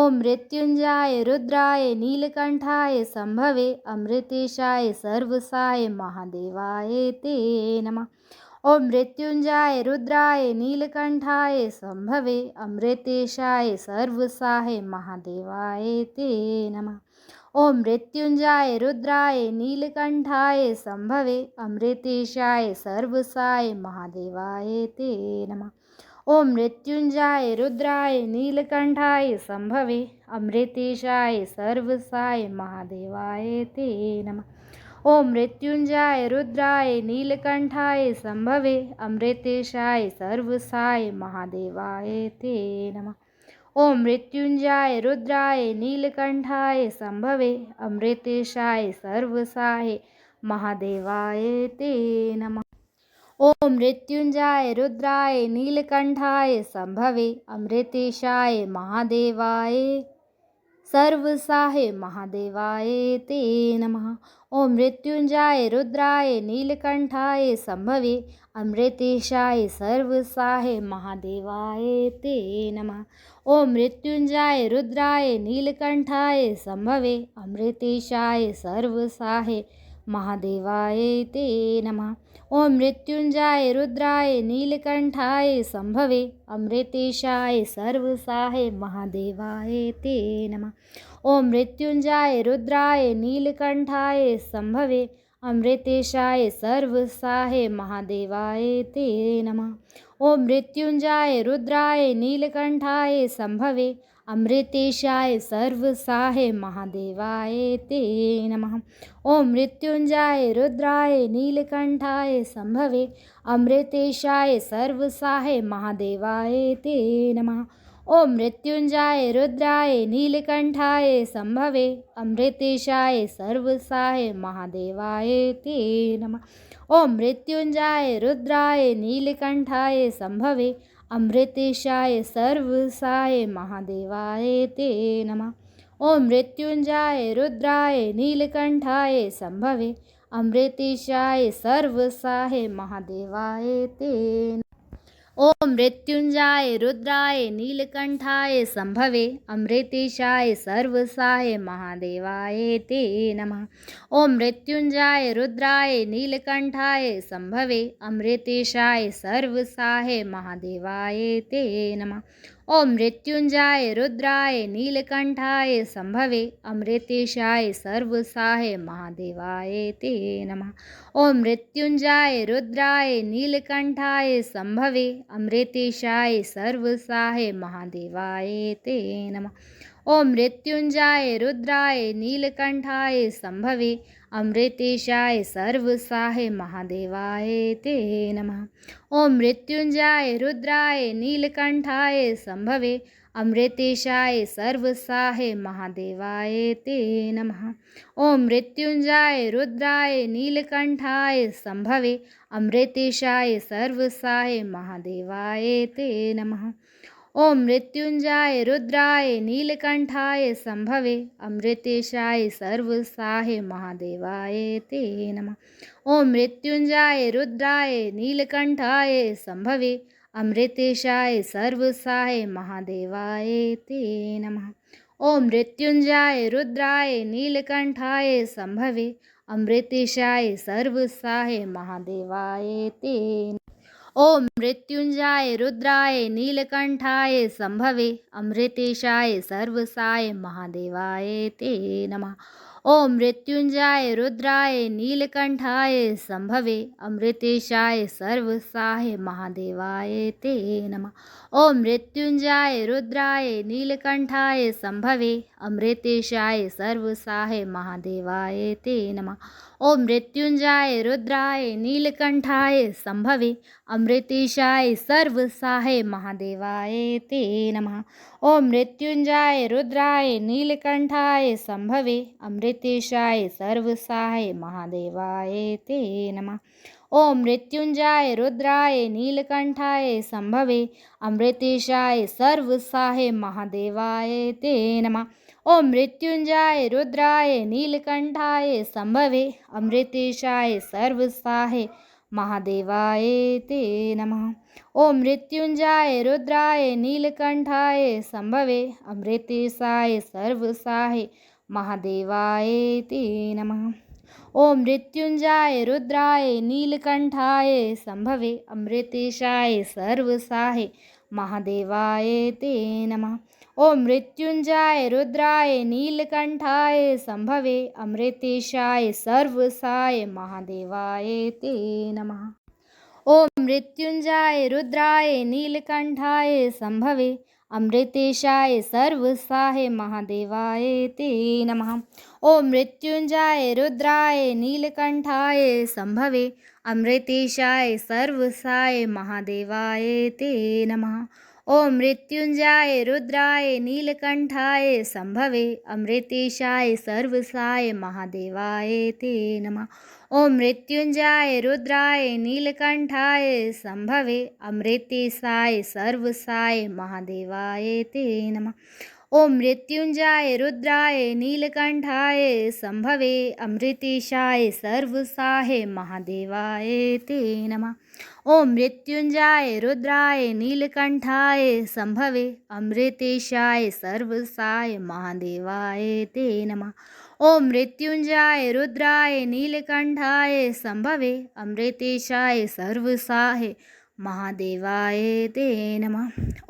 ॐ मृत्युञ्जय रुद्राय नीलकण्ठाय सम्भवे अमृतेशाय सर्वसाहे महादेवाय ते नमः। ॐ मृत्युञ्जय रुद्राय नीलकण्ठाय सम्भवे अमृतेशाय सर्वसाहे महादेवाय ते नमः। ॐ मृत्युञ्जय रुद्राय नीलकण्ठाय सम्भवे अमृतेशाय सर्वसाहे महादेवाय ते नमः। ॐ मृत्युञ्जय रुद्राय नीलकण्ठाय सम्भवे अमृतेशाय सर्वसाहे महादेवाय ते नमः। ॐ मृत्युञ्जय रुद्राय नीलकण्ठाय सम्भवे अमृतेशाय सर्वसाहे महादेवाय ते नमः। ॐ मृत्युञ्जयाय रुद्राय नीलकण्ठाय शम्भवे अमृतेशाय सर्वसाहे महादेवाय ते नमः। ॐ मृत्युञ्जयाय रुद्राय नीलकण्ठाय शम्भवे अमृतेशाय महादेवाय सर्वसाहे महादेवाय ते नमः। ॐ मृत्युञ्जयाय रुद्राय नीलकण्ठाय शम्भवे अमृतेशाय सर्वसाहे महादेवाय ते नमः। ॐ मृत्युञ्जयाय रुद्राय नीलकण्ठाय शम्भवे अमृतेशाय सर्वसाहे महादेवाय ते नमः। ॐ मृत्युञ्जयाय रुद्राय नीलकण्ठाय शम्भवे अमृतेशाय सर्वसाहे महादेवाय ते नमः। ॐ मृत्युञ्जयाय रुद्राय नीलकण्ठाय शम्भवे अमृतेशाय सर्वसाहे महादेवाय ते नमः। ॐ मृत्युञ्जयाय रुद्राय नीलकण्ठाय शम्भवे अमृतेशाय सर्वसाहे महादेवाय ते नमः। ॐ मृत्युञ्जयाय रुद्राय नीलकण्ठाय शम्भवे अमृतेशाय सर्वसाहे महादेवाय ते नमः। ॐ मृत्युञ्जयाय रुद्राय नीलकण्ठाय शम्भवे अमृतेशाय सर्वसाहे महादेवाय ते नमः। ॐ मृत्युञ्जयाय रुद्राय नीलकण्ठाय शम्भवे अमृतेशाय सर्वसाहे महादेवाय ते नमः। ॐ मृत्युञ्जयाय रुद्राय नीलकण्ठाय शम्भवे अमृतेशाय सर्वसाहे महादेवाय ते नमः। ॐ मृत्युञ्जयाय रुद्राय नीलकण्ठाय शम्भवे अमृतेशाय सर्वसाहे महादेवाय ते नमः। ॐ मृत्युञ्जयाय रुद्राय नीलकण्ठाय शम्भवे अमृतेशाय सर्वसाहे महादेवाय ते नमः। ॐ मृत्युञ्जयाय रुद्राय नीलकण्ठाय शम्भवे अमृतेशाय सर्वसाहे महादेवाय ते नमः। ॐ मृत्युञ्जयाय रुद्राय नीलकण्ठाय शम्भवे अमृतेशाय सर्वसाहे महादेवाय ते नमः। ॐ मृत्युञ्जयाय रुद्राय नीलकण्ठाय शम्भवे अमृतेशाय सर्वसाहे महादेवाय ते नमः। ॐ मृत्युञ्जयाय रुद्राय नीलकण्ठाय शम्भवे अमृतेशाय सर्वसाहे महादेवाय ते नमः। ॐ मृत्युञ्जयाय रुद्राय नीलकण्ठाय शम्भवे अमृतेशाय सर्वसाहे महादेवाय ते नमः। ॐ मृत्युञ्जयाय रुद्राय नीलकण्ठाय शम्भवे अमृतेशाय सर्वसाहे महादेवाय ते नमः। ॐ मृत्युञ्जयाय रुद्राय नीलकण्ठाय शम्भवे अमृतेशाय सर्वसाहे महादेवाय ते नमः। ॐ मृत्युञ्जयाय रुद्राय नीलकण्ठाय शम्भवे अमृतेशाय सर्वसाहे महादेवाय ते नमः। ॐ मृत्युञ्जयाय रुद्राय नीलकण्ठाय शम्भवे अमृतेशाय सर्वसाहे महादेवाय ते नमः। ॐ मृत्युञ्जयाय रुद्राय नीलकण्ठाय शम्भवे अमृतेशाय सर्वसाहे महादेवाय ते नमः। ॐ मृत्युञ्जयाय रुद्राय नीलकण्ठाय शम्भवे अमृतेशाय सर्वसाहे महादेवाय ते नमः। ॐ मृत्युञ्जयाय रुद्राय नीलकण्ठाय शम्भवे अमृतेशाय सर्वसाहे महादेवाय ते नमः। ॐ मृत्युञ्जयाय रुद्राय नीलकण्ठाय शम्भवे अमृतेशाय सर्वसाहे महादेवाय ते नमः। ॐ मृत्युञ्जयाय रुद्राय नीलकण्ठाय शम्भवे अमृतेशाय सर्वसाहे महादेवाय ते नमः। ॐ मृत्युञ्जयाय रुद्राय नीलकण्ठाय शम्भवे अमृतेशाय सर्वसाहे महादेवाय ते नमः। ॐ मृत्युञ्जयाय रुद्राय नीलकण्ठाय शम्भवे अमृतेशाय सर्वसाहे महादेवाय ते नमः। ॐ मृत्युञ्जयाय रुद्राय नीलकण्ठाय शम्भवे अमृतेशाय सर्वसाहे महादेवाय ते नमः। ॐ मृत्युञ्जयाय रुद्राय नीलकण्ठाय शम्भवे अमृतेशाय सर्वसाहे महादेवाय ते नमः। ॐ मृत्युञ्जयाय रुद्राय नीलकण्ठाय शम्भवे अमृतेशाय सर्वसाहे महादेवाय ते नमः। ॐ मृत्युञ्जयाय रुद्राय नीलकण्ठाय शम्भवे अमृतेशाय सर्वसाहे महादेवाय ते नमः। ॐ मृत्युञ्जयाय रुद्राय नीलकण्ठाय शम्भवे अमृतेशाय सर्वसाय महादेवाय ते नमः। ॐ मृत्युञ्जयाय रुद्राय नीलकण्ठाय शम्भवे अमृतेशाय सर्वसाय महादेवाय ते नमः। ॐ मृत्युञ्जयाय रुद्राय नीलकण्ठाय शम्भवे अमृतेशाय सर्वसाय महादेवाय ते नमः। ॐ मृत्युञ्जयाय रुद्राय नीलकण्ठाय शम्भवे अमृतेशाय सर्वसाय महादेवाय ते नमः। ॐ मृत्युञ्जयाय रुद्राय नीलकण्ठाय शम्भवे अमृतेशाय सर्वसाय महादेवाय ते नमः।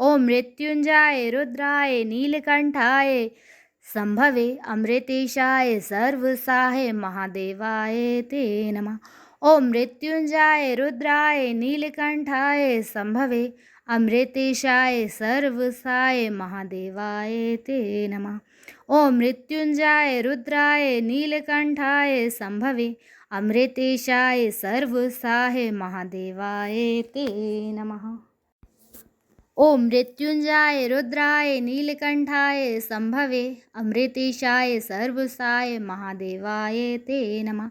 ॐ मृत्युञ्जयाय रुद्राय नीलकण्ठाय शम्भवे अमृतेशाय सर्वसाय महादेवाय ते नमः। ॐ मृत्युञ्जयाय रुद्राय नीलकण्ठाय शम्भवे अमृतेशाय सर्वसाय महादेवाय ते नमः। ॐ मृत्युञ्जयाय रुद्राय नीलकण्ठाय शम्भवे अमृतेशाय सर्वसाय महादेवाय ते नमः। ॐ मृत्युञ्जयाय रुद्राय नीलकण्ठाय शम्भवे अमृतेशाय सर्वसाय महादेवाय ते नमः।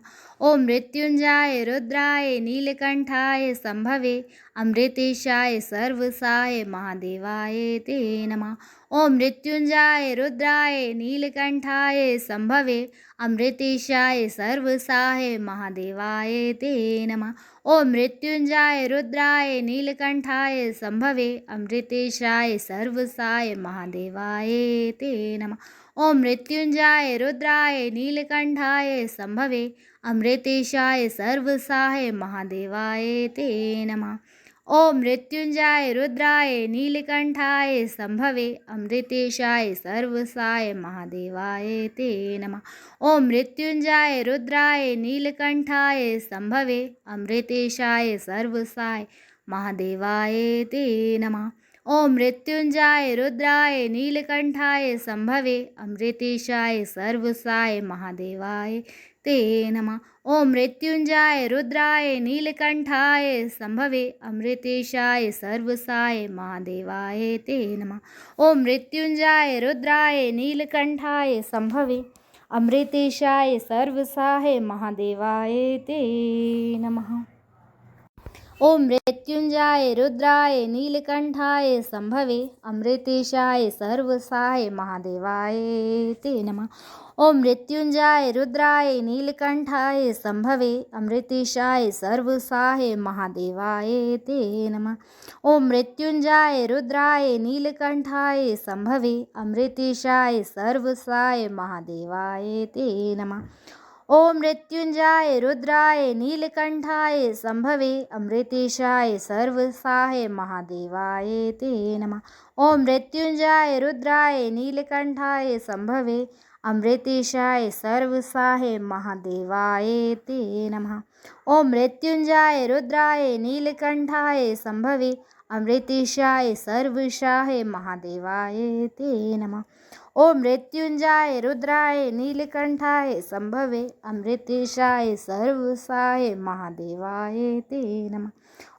ॐ मृत्युञ्जयाय रुद्राय नीलकण्ठाय शम्भवे अमृतेशाय सर्वसाय महादेवाय ते नमः। ॐ मृत्युञ्जयाय रुद्राय नीलकण्ठाय शम्भवे अमृतेशाय सर्वसाय महादेवाय ते नमः। ॐ मृत्युञ्जयाय रुद्राय नीलकण्ठाय शम्भवे अमृतेशाय सर्वसाय महादेवाय ते नमः। ॐ मृत्युञ्जयाय रुद्राय नीलकण्ठाय शम्भवे अमृतेशाय सर्वसाय महादेवाय ते नमः। ॐ मृत्युञ्जयाय रुद्राय नीलकण्ठाय शम्भवे अमृतेशाय सर्वसाय महादेवाय ते नमः। ॐ मृत्युञ्जयाय रुद्राय नीलकण्ठाय शम्भवे अमृतेशाय सर्वसाय महादेवाय ते नमः। ॐ मृत्युञ्जयाय रुद्राय नीलकण्ठाय शम्भवे अमृतेशाय सर्वसाय महादेवाय ते नमः। ॐ मृत्युञ्जयाय रुद्राय नीलकण्ठाय शम्भवे अमृतेशाय सर्वसाय महादेवाय ते नमः। ॐ मृत्युञ्जयाय रुद्राय नीलकण्ठाय शम्भवे अमृतेशाय सर्वसाय महादेवाय ते नमः। ॐ मृत्युञ्जयाय रुद्राय नीलकण्ठाय शम्भवे अमृतेशाय सर्वसाय महादेवाय ते नमः। ॐ मृत्युञ्जयाय रुद्राय नीलकण्ठाय शम्भवे अमृतेशाय सर्वसाय महादेवाय ते नमः। ॐ मृत्युञ्जयाय रुद्राय नीलकण्ठाय शम्भवे अमृतेशाय सर्वसाय महादेवाय ते नमः। ॐ मृत्युञ्जयाय रुद्राय नीलकण्ठाय शम्भवे अमृतेशाय सर्वसाय महादेवाय ते नमः। ॐ मृत्युञ्जयाय रुद्राय नीलकण्ठाय शम्भवे अमृतेशाय सर्वसाय महादेवाय ते नमः। ॐ मृत्युञ्जयाय रुद्राय नीलकण्ठाय शम्भवे अमृतेशाय सर्वसाय महादेवाय ते नमः। ॐ मृत्युञ्जयाय रुद्राय नीलकण्ठाय शम्भवे अमृतेशाय सर्वसाय महादेवाय ते नमः।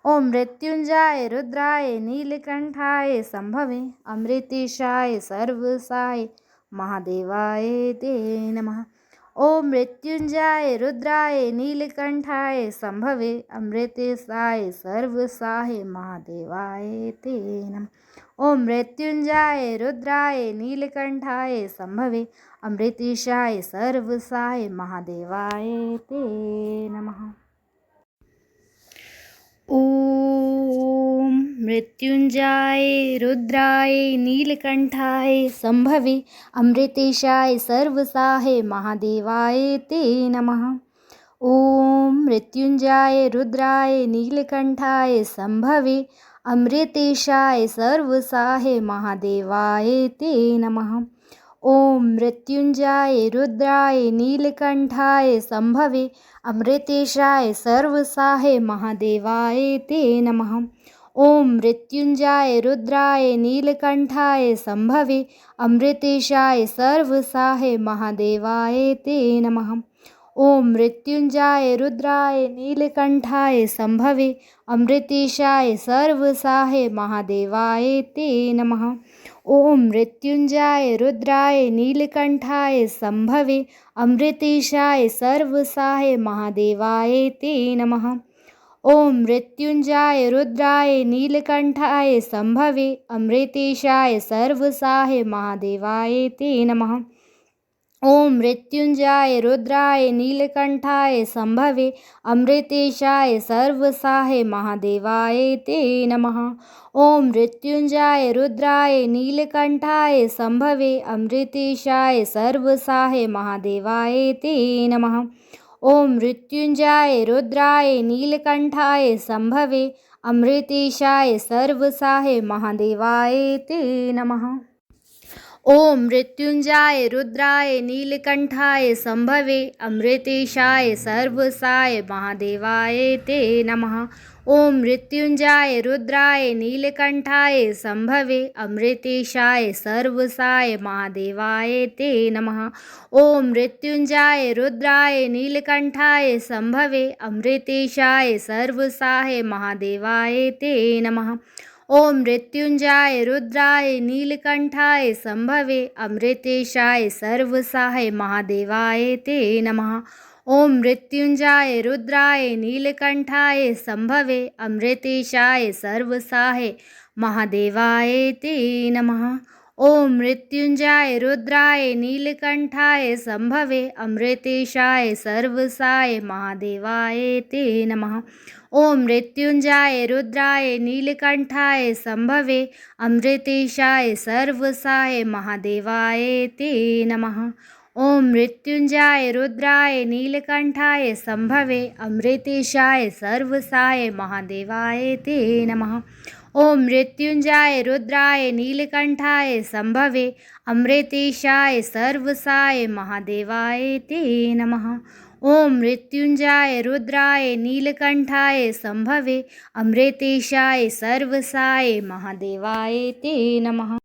ॐ मृत्युञ्जयाय रुद्राय नीलकण्ठाय शम्भवे अमृतेशाय सर्वसाय महादेवाय ते नमः। ॐ मृत्युञ्जयाय रुद्राय नीलकण्ठाय शम्भवे अमृतेशाय सर्वसाय महादेवाय ते नमः। ॐ मृत्युञ्जयाय रुद्राय नीलकण्ठाय शम्भवे अमृतेशाय सर्वसाय महादेवाय ते नमः। ॐ मृत्युञ्जयाय रुद्राय नीलकण्ठाय शम्भवे अमृतेशाय सर्वसाय महादेवाय ते नमः। ॐ मृत्युञ्जयाय रुद्राय नीलकण्ठाय शम्भवे अमृतेशाय सर्वसाय महादेवाय ते नमः। ॐ मृत्युञ्जयाय रुद्राय नीलकण्ठाय शम्भवे अमृतेशाय सर्वसाय महादेवाय ते नमः। ॐ मृत्युञ्जयाय रुद्राय नीलकण्ठाय शम्भवे अमृतेशाय सर्वसाय महादेवाय ते नमः। ॐ मृत्युञ्जयाय रुद्राय नीलकण्ठाय शम्भवे अमृतेशाय सर्वसाहे महादेवाय ते नमः। ॐ मृत्युञ्जयाय रुद्राय नीलकण्ठाय शम्भवे अमृतेशाय सर्वसाहे महादेवाय ते नमः। ॐ मृत्युञ्जयाय रुद्राय नीलकण्ठाय शम्भवे अमृतेशाय सर्वसाहे महादेवाय ते नमः। ॐ मृत्युञ्जयाय रुद्राय नीलकण्ठाय शम्भवे अमृतेशाय सर्वसाहे महादेवाय ते नमः। ॐ मृत्युञ्जयाय रुद्राय नीलकण्ठाय शम्भवे अमृतेशाय सर्वसाहे महादेवाय ते नमः। ॐ मृत्युञ्जयाय रुद्राय नीलकण्ठाय शम्भवे अमृतेशाय सर्वसाहे महादेवाय ते नमः। ॐ मृत्युञ्जयाय रुद्राय नीलकण्ठाय शम्भवे अमृतेशाय सर्वसाय महादेवाय ते नमः। ॐ मृत्युञ्जयाय रुद्राय नीलकण्ठाय शम्भवे अमृतेशाय सर्वसाय महादेवाय ते नमः। ॐ मृत्युञ्जयाय रुद्राय नीलकण्ठाय शम्भवे अमृतेशाय सर्वसाय महादेवाय ते नमः। ॐ मृत्युञ्जयाय रुद्राय नीलकण्ठाय शम्भवे अमृतेशाय सर्वसाय महादेवाय ते नमः। ॐ मृत्युञ्जयाय रुद्राय नीलकण्ठाय शम्भवे अमृतेशाय सर्वसाय महादेवाय ते नमः। ॐ मृत्युञ्जयाय रुद्राय नीलकण्ठाय शम्भवे अमृतेशाय सर्वसाय महादेवाय ते नमः। ॐ मृत्युञ्जयाय रुद्राय नीलकण्ठाय शम्भवे अमृतेशाय सर्वसाय महादेवाय ते नमः। ॐ मृत्युञ्जयाय रुद्राय नीलकण्ठाय शम्भवे अमृतेशाय सर्वसाय महादेवाय ते नमः। ॐ मृत्युञ्जयाय रुद्राय नीलकण्ठाय शम्भवे अमृतेशाय सर्वसाय महादेवाय ते नमः। ॐ मृत्युञ्जयाय रुद्राय नीलकण्ठाय शम्भवे अमृतेशाय सर्वसाय महादेवाय ते नमः।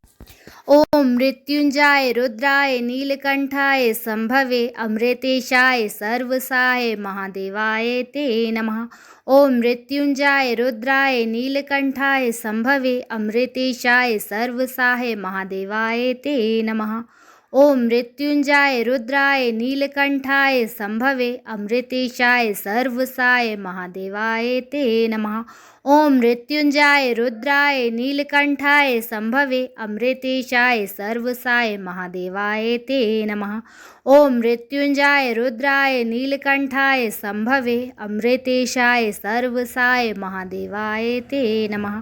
ॐ मृत्युञ्जयाय रुद्राय नीलकण्ठाय शम्भवे अमृतेशाय सर्वसाय महादेवाय ते नमः। ॐ मृत्युञ्जयाय रुद्राय नीलकण्ठाय शम्भवे अमृतेशाय सर्वसाय महादेवाय ते नमः। ॐ मृत्युञ्जयाय रुद्राय नीलकण्ठाय शम्भवे अमृतेशाय सर्वसाय महादेवाय ते नमः। ॐ मृत्युञ्जयाय रुद्राय नीलकण्ठाय शम्भवे अमृतेशाय सर्वसाय महादेवाय ते नमः। ॐ मृत्युञ्जयाय रुद्राय नीलकण्ठाय शम्भवे अमृतेशाय सर्वसाय महादेवाय ते नमः। ॐ मृत्युञ्जयाय रुद्राय नीलकण्ठाय शम्भवे अमृतेशाय सर्वसाय महादेवाय ते नमः।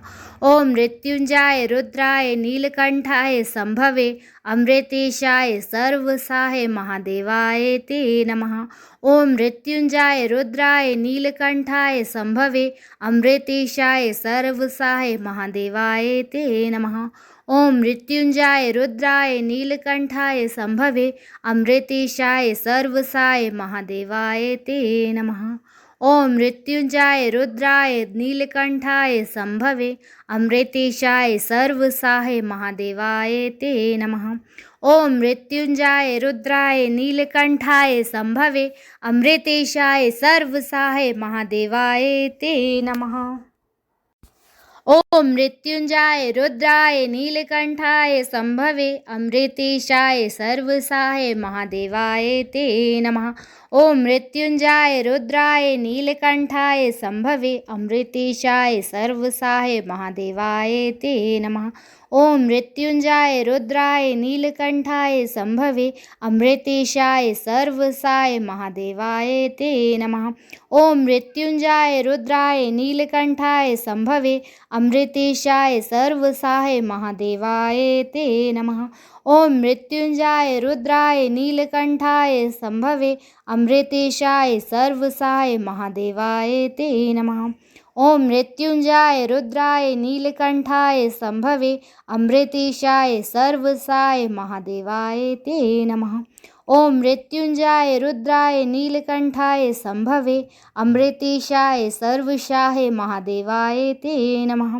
ॐ मृत्युञ्जयाय रुद्राय नीलकण्ठाय शम्भवे अमृतेशाय सर्वसाय महादेवाय ते नमः। ॐ मृत्युञ्जयाय रुद्राय नीलकण्ठाय शम्भवे अमृतेशाय सर्वसाय महादेवाय ते नमः। ॐ मृत्युञ्जयाय रुद्राय नीलकण्ठाय शम्भवे अमृतेशाय सर्वसाय महादेवाय ते नमः। ॐ मृत्युञ्जयाय रुद्राय नीलकण्ठाय शम्भवे अमृतेशाय सर्वसाय महादेवाय ते नमः। ॐ मृत्युञ्जयाय रुद्राय नीलकण्ठाय शम्भवे अमृतेशाय सर्वसाय महादेवाय ते नमः। ॐ मृत्युञ्जयाय रुद्राय नीलकण्ठाय शम्भवे अमृतेशाय सर्वसाय महादेवाय ते नमः। ॐ मृत्युञ्जयाय रुद्राय नीलकण्ठाय शम्भवे अमृतेशाय सर्वसाय महादेवाय ते नमः। ॐ मृत्युञ्जयाय रुद्राय नीलकण्ठाय शम्भवे अमृतेशाय सर्वसाय महादेवाय ते नमः। ॐ मृत्युञ्जयाय रुद्राय नीलकण्ठाय शम्भवे अमृतेशाय सर्वसाय महादेवाय ते नमः। ॐ मृत्युञ्जयाय रुद्राय नीलकण्ठाय शम्भवे अमृतेशाय सर्वसाय महादेवाय ते नमः। ॐ मृत्युञ्जयाय रुद्राय नीलकण्ठाय शम्भवे अमृतेशाय सर्वसाय महादेवाय ते नमः।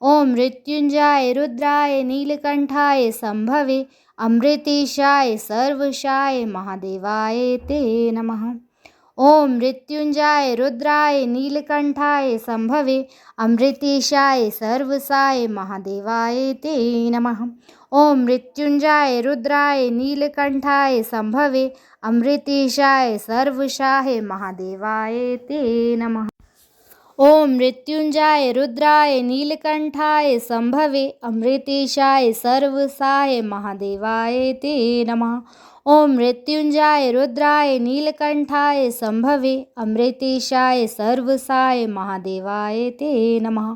ॐ मृत्युञ्जयाय रुद्राय नीलकण्ठाय शम्भवे अमृतेशाय सर्वसाय महादेवाय ते नमः। ओम मृत्युंजय रुद्राय नीलकंठाय संभवे अमृतेशाय सर्वसाय महादेवाय ते नमः। ओम मृत्युंजय रुद्राय नीलकंठाय संभवे अमृतेशाय सर्वसाय महादेवाय ते नमः। ओम मृत्युंजय रुद्राय नीलकंठाय संभवे अमृतेशाय सर्वसाय महादेवाय ते नमः। ओम मृत्युंजय रुद्राय नीलकंठाय संभवे अमृतेशाय सर्वसाय महादेवाय ते नमः।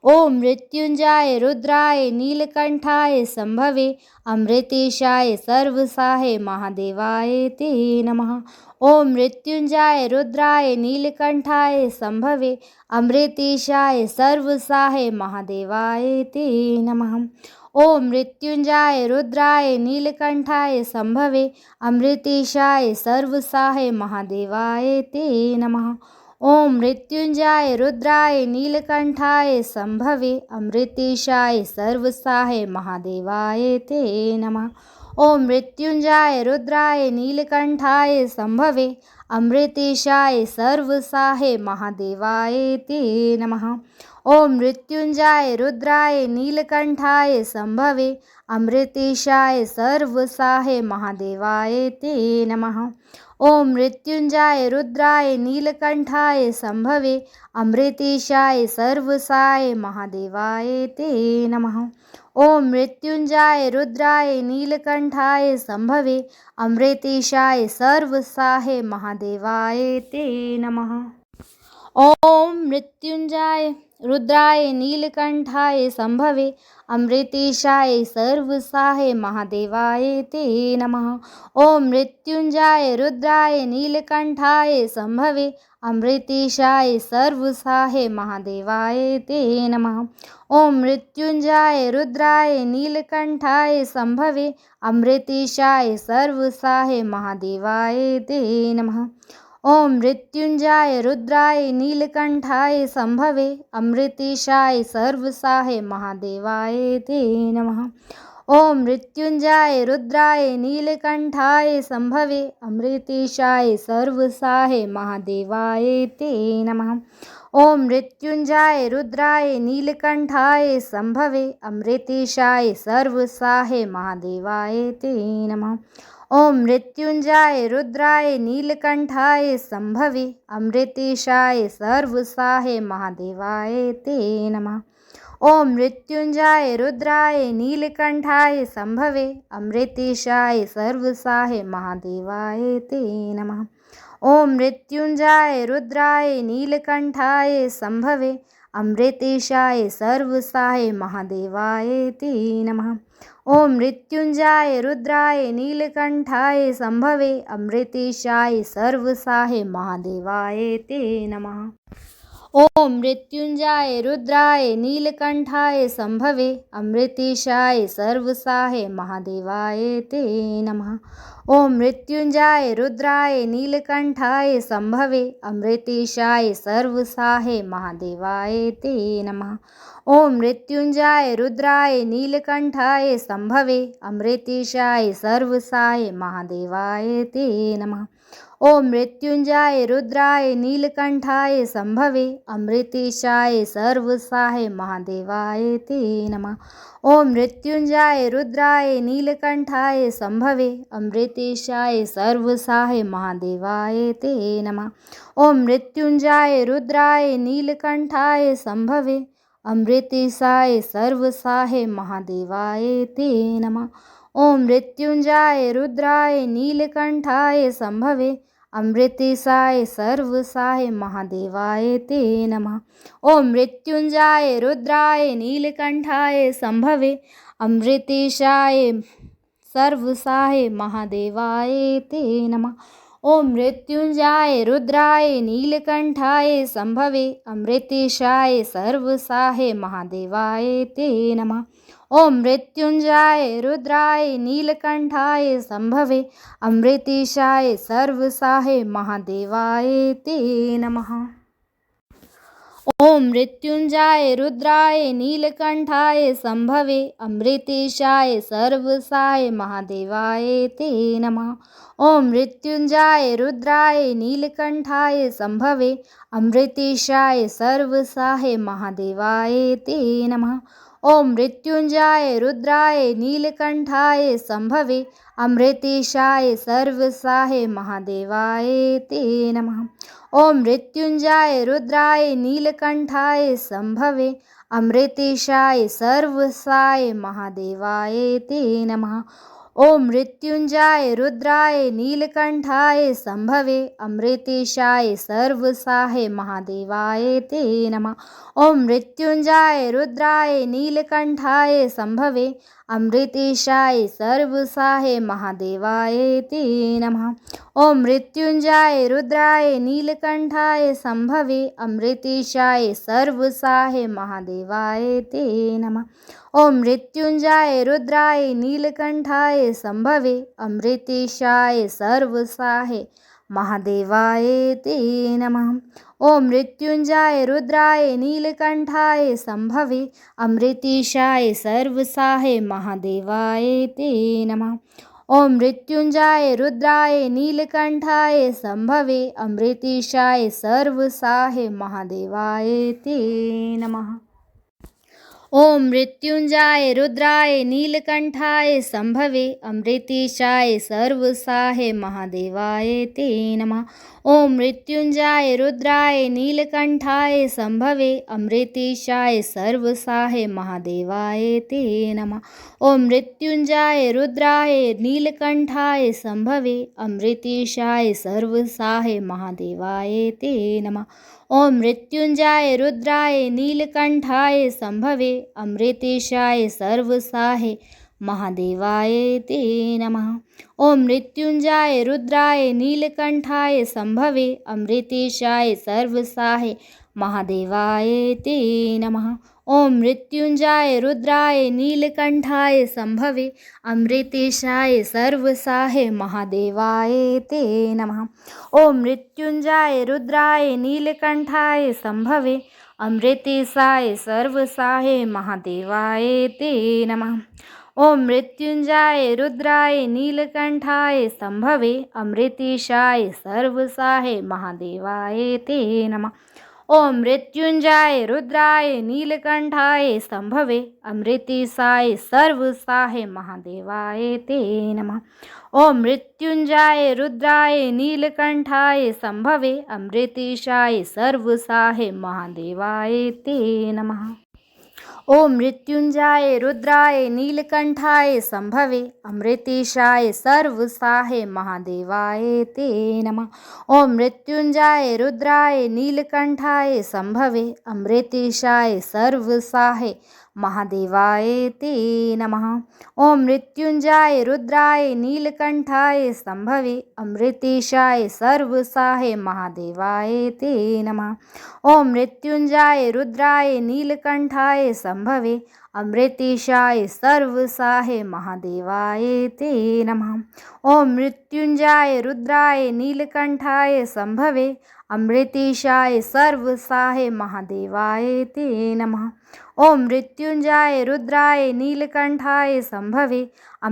ओम मृत्युंजय रुद्राय नीलकंठाय संभवे अमृतेशाय सर्वसाय महादेवाय ते नमः। ओम मृत्युंजय रुद्राय नीलकंठाय संभवे अमृतेशाय सर्वसाय महादेवाय ते नमः। ओम मृत्युंजय रुद्राय नीलकंठाय संभवे अमृतेशाय सर्वसाय महादेवाय ते नमः। ओम मृत्युंजय रुद्राय नीलकंठाय संभवे अमृतेशाय सर्वसाय महादेवाय ते नमः। ओम मृत्युंजय रुद्राय नीलकंठाय संभवे अमृतेशाय सर्वसाय महादेवाय ते नमः। ओम मृत्युंजय रुद्राय नीलकंठाय संभवे अमृतेशाय सर्वसाय महादेवाय ते नमः। ओम मृत्युंजय रुद्राय नीलकंठाय संभवे अमृतेशाय सर्वसाय महादेवाय ते नमः। ओम मृत्युंजय रुद्राय नीलकंठाय संभवे अमृतेशाय सर्वसाय महादेवाय ते नमः। ओम मृत्युंजय रुद्राय नीलकंठाय संभवे अमृतेशाय सर्वसाय महादेवाय ते नमः। ओम मृत्युंजय रुद्राय नीलकंठाय संभवे अमृतेशाय सर्वसाय महादेवाय ते नमः। ओम मृत्युंजय रुद्राय नीलकंठाय संभवे अमृतेशाय सर्वसाय महादेवाय ते नमः। ओम मृत्युंजय रुद्राय नीलकंठाय संभवे अमृतेशाय सर्वसाय महादेवाय ते नमः। ओम मृत्युंजय रुद्राय नीलकंठाय संभवे अमृतेशाय सर्वसाय महादेवाय ते नमः। ओम मृत्युंजय रुद्राय नीलकंठाय संभवे अमृतेशाय सर्वसाय महादेवाय ते नमः। ओम मृत्युंजय रुद्राय नीलकंठाय संभवे अमृतेशाय सर्वसाय महादेवाय ते नमः। ओम मृत्युंजय रुद्राय नीलकंठाय संभवे अमृतेशाय सर्वसाय महादेवाय ते नमः। ओम मृत्युंजय रुद्राय नीलकंठाय संभवे अमृतेशाय सर्वसाय महादेवाय ते नमः। ओम मृत्युंजय रुद्राय नीलकंठाय संभवे अमृतेशाय सर्वसाय महादेवाय ते नमः। ओम मृत्युंजय रुद्राय नीलकंठाय संभवे अमृतेशाय सर्वसाय महादेवाय ते नमः। ओम मृत्युंजय रुद्राय नीलकंठाय संभवे अमृतेशाय सर्वसाय महादेवाय ते नमः। ओम मृत्युंजय रुद्राय नीलकंठाय संभवे अमृतेशाय सर्वसाय महादेवाय ते नमः। ओम मृत्युंजय रुद्राय नीलकंठाय संभवे अमृतेशाय सर्वसाय महादेवाय ते नमः। ओम मृत्युंजय रुद्राय नीलकंठाय संभवे अमृतेशाय सर्वसाय महादेवाय ते नमः। ओम मृत्युंजय रुद्राय नीलकंठाय संभवे अमृतेशाय सर्वसाय महादेवाय ते नमः। ओम मृत्युंजय रुद्राय नीलकंठाय संभवे अमृतेशाय सर्वसाय महादेवाय ते नमः। ओम मृत्युंजय रुद्राय नीलकंठाय संभवे अमृतेशाय सर्वसाय महादेवाय ते नमः। ओम मृत्युंजय रुद्राय नीलकंठाय संभवे अमृतेशाय सर्वसाय महादेवाय ते नमः। ओम मृत्युंजय रुद्राय नीलकंठाय संभवे अमृतेशाय सर्वसाय महादेवाय ते नमः। ओम मृत्युंजय रुद्राय नीलकंठाय संभवे अमृतेशाय सर्वसाय महादेवाय ते नमः। ओम मृत्युंजय रुद्राय नीलकंठाय संभवे अमृतेशाय सर्वसाय महादेवाय ते नमः। ओम मृत्युंजय रुद्राय नीलकंठाय संभवे अमृतेशाय सर्वसाय महादेवाय ते नमः। ओम मृत्युंजय रुद्राय नीलकंठाय संभवे अमृतेशाय सर्वसाय महादेवाय ते नमः। ओम मृत्युंजय रुद्राय नीलकंठाय संभवे अमृतेशाय सर्वसाय महादेवाय ते नमः। ओम मृत्युंजय रुद्राय नीलकंठाय संभवे अमृतेशाय सर्वसाय महादेवाय ते नमः। ओम मृत्युंजय रुद्राय नीलकंठाय संभवे अमृतेशाय सर्वसाय महादेवाय ते नमः। ओम मृत्युंजय रुद्राय नीलकंठाय संभवे अमृतेशाय सर्वसाय महादेवाय ते नमः। ओम मृत्युंजय रुद्राय नीलकंठाय संभवे अमृतेशाय सर्वसाय महादेवाय ते नमः। ओम मृत्युंजय रुद्राय नीलकंठाय संभवे अमृतेशाय सर्वसाय महादेवाय ते नमः। ओम मृत्युंजय रुद्राय नीलकंठाय संभवे अमृतेशाय सर्वसाय महादेवाय ते नमः। ओम मृत्युंजय रुद्राय नीलकंठाय संभवे अमृतेशाय सर्वसाय महादेवाय ते नमः। ओम मृत्युंजय रुद्राय नीलकंठाय संभवे अमृतेशाय सर्वसाय महादेवाय ते नमः। ओम मृत्युंजय रुद्राय नीलकंठाय संभवे अमृतेशाय सर्वसाय महादेवाय ते नमः। ओम मृत्युंजय रुद्राय नीलकंठाय संभवे अमृतेशाय सर्वसाय महादेवाय ते नमः। ओम मृत्युंजय रुद्राय नीलकंठाय संभवे अमृतेशाय सर्वसाय महादेवाय ते नमः। ओम मृत्युंजय रुद्राय नीलकंठाय संभवे अमृतेशाय सर्वसाय महादेवाय ते नमः। ओम मृत्युंजय रुद्राय नीलकंठाय संभवे अमृतेशाय सर्वसाय महादेवाय ते नमः। ओम मृत्युंजय रुद्राय नीलकंठाय संभवे अमृतेशाय सर्वसाय महादेवाय ते नमः। ओम मृत्युंजय रुद्राय नीलकंठाय संभवे अमृतेशाय सर्वसाय महादेवाय ते नमः। ओम मृत्युंजय रुद्राय नीलकंठाय संभवे अमृतेशाय सर्वसाय महादेवाय ते नमः। ओम मृत्युंजय रुद्राय नीलकंठाय संभवे अमृतेशाय सर्वसाय महादेवाय ते नमः। ओम मृत्युंजय रुद्राय नीलकंठाय संभवे अमृतेशाय सर्वसाय महादेवाय ते नमः। ओम मृत्युंजय रुद्राय नीलकंठाय संभवे अमृतेशाय सर्वसाय महादेवाय ते नमः। ओम मृत्युंजय रुद्राय नीलकंठाय संभवे अमृतेशाय सर्वसाय महादेवाय ते नमः। ओम मृत्युंजय रुद्राय नीलकंठाय संभवे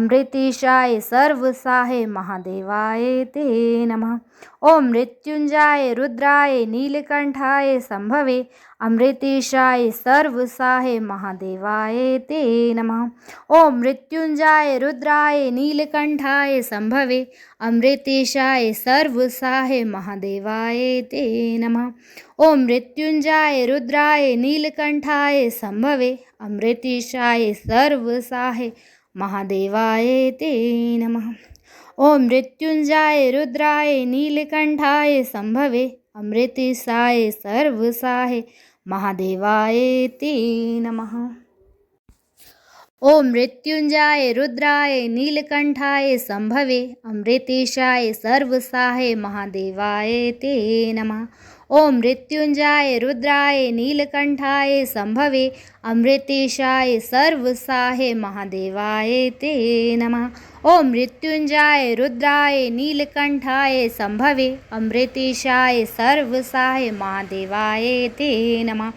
अमृतेशाय सर्वसाय महादेवाय ते नमः। ओम मृत्युंजय रुद्राय नीलकंठाय संभवे अमृतेशाय सर्वसाय महादेवाय ते नमः। ओम मृत्युंजय रुद्राय नीलकंठाय संभवे अमृतेशाय सर्वसाय महादेवाय ते नमः। ओम मृत्युंजय रुद्राय नीलकंठाय संभवे अमृतेशाय सर्वसाय महादेवाय ते नमः। ओम मृत्युंजय रुद्राय नीलकंठाय संभवे अमृतेशाय सर्वसाय महादेवाय ते नमः। ओम मृत्युंजय रुद्राय नीलकंठाय संभवे अमृतेशाय सर्वसाय महादेवाय ते नमः। ओम मृत्युंजय रुद्राय नीलकंठाय संभवे अमृतेशाय सर्वसाय महादेवाय ते नमः। ॐ मृत्युञ्जयाय रुद्राय नीलकण्ठाय सम्भवे अमृतेशाय सर्वसाय महादेवाय ते नमः।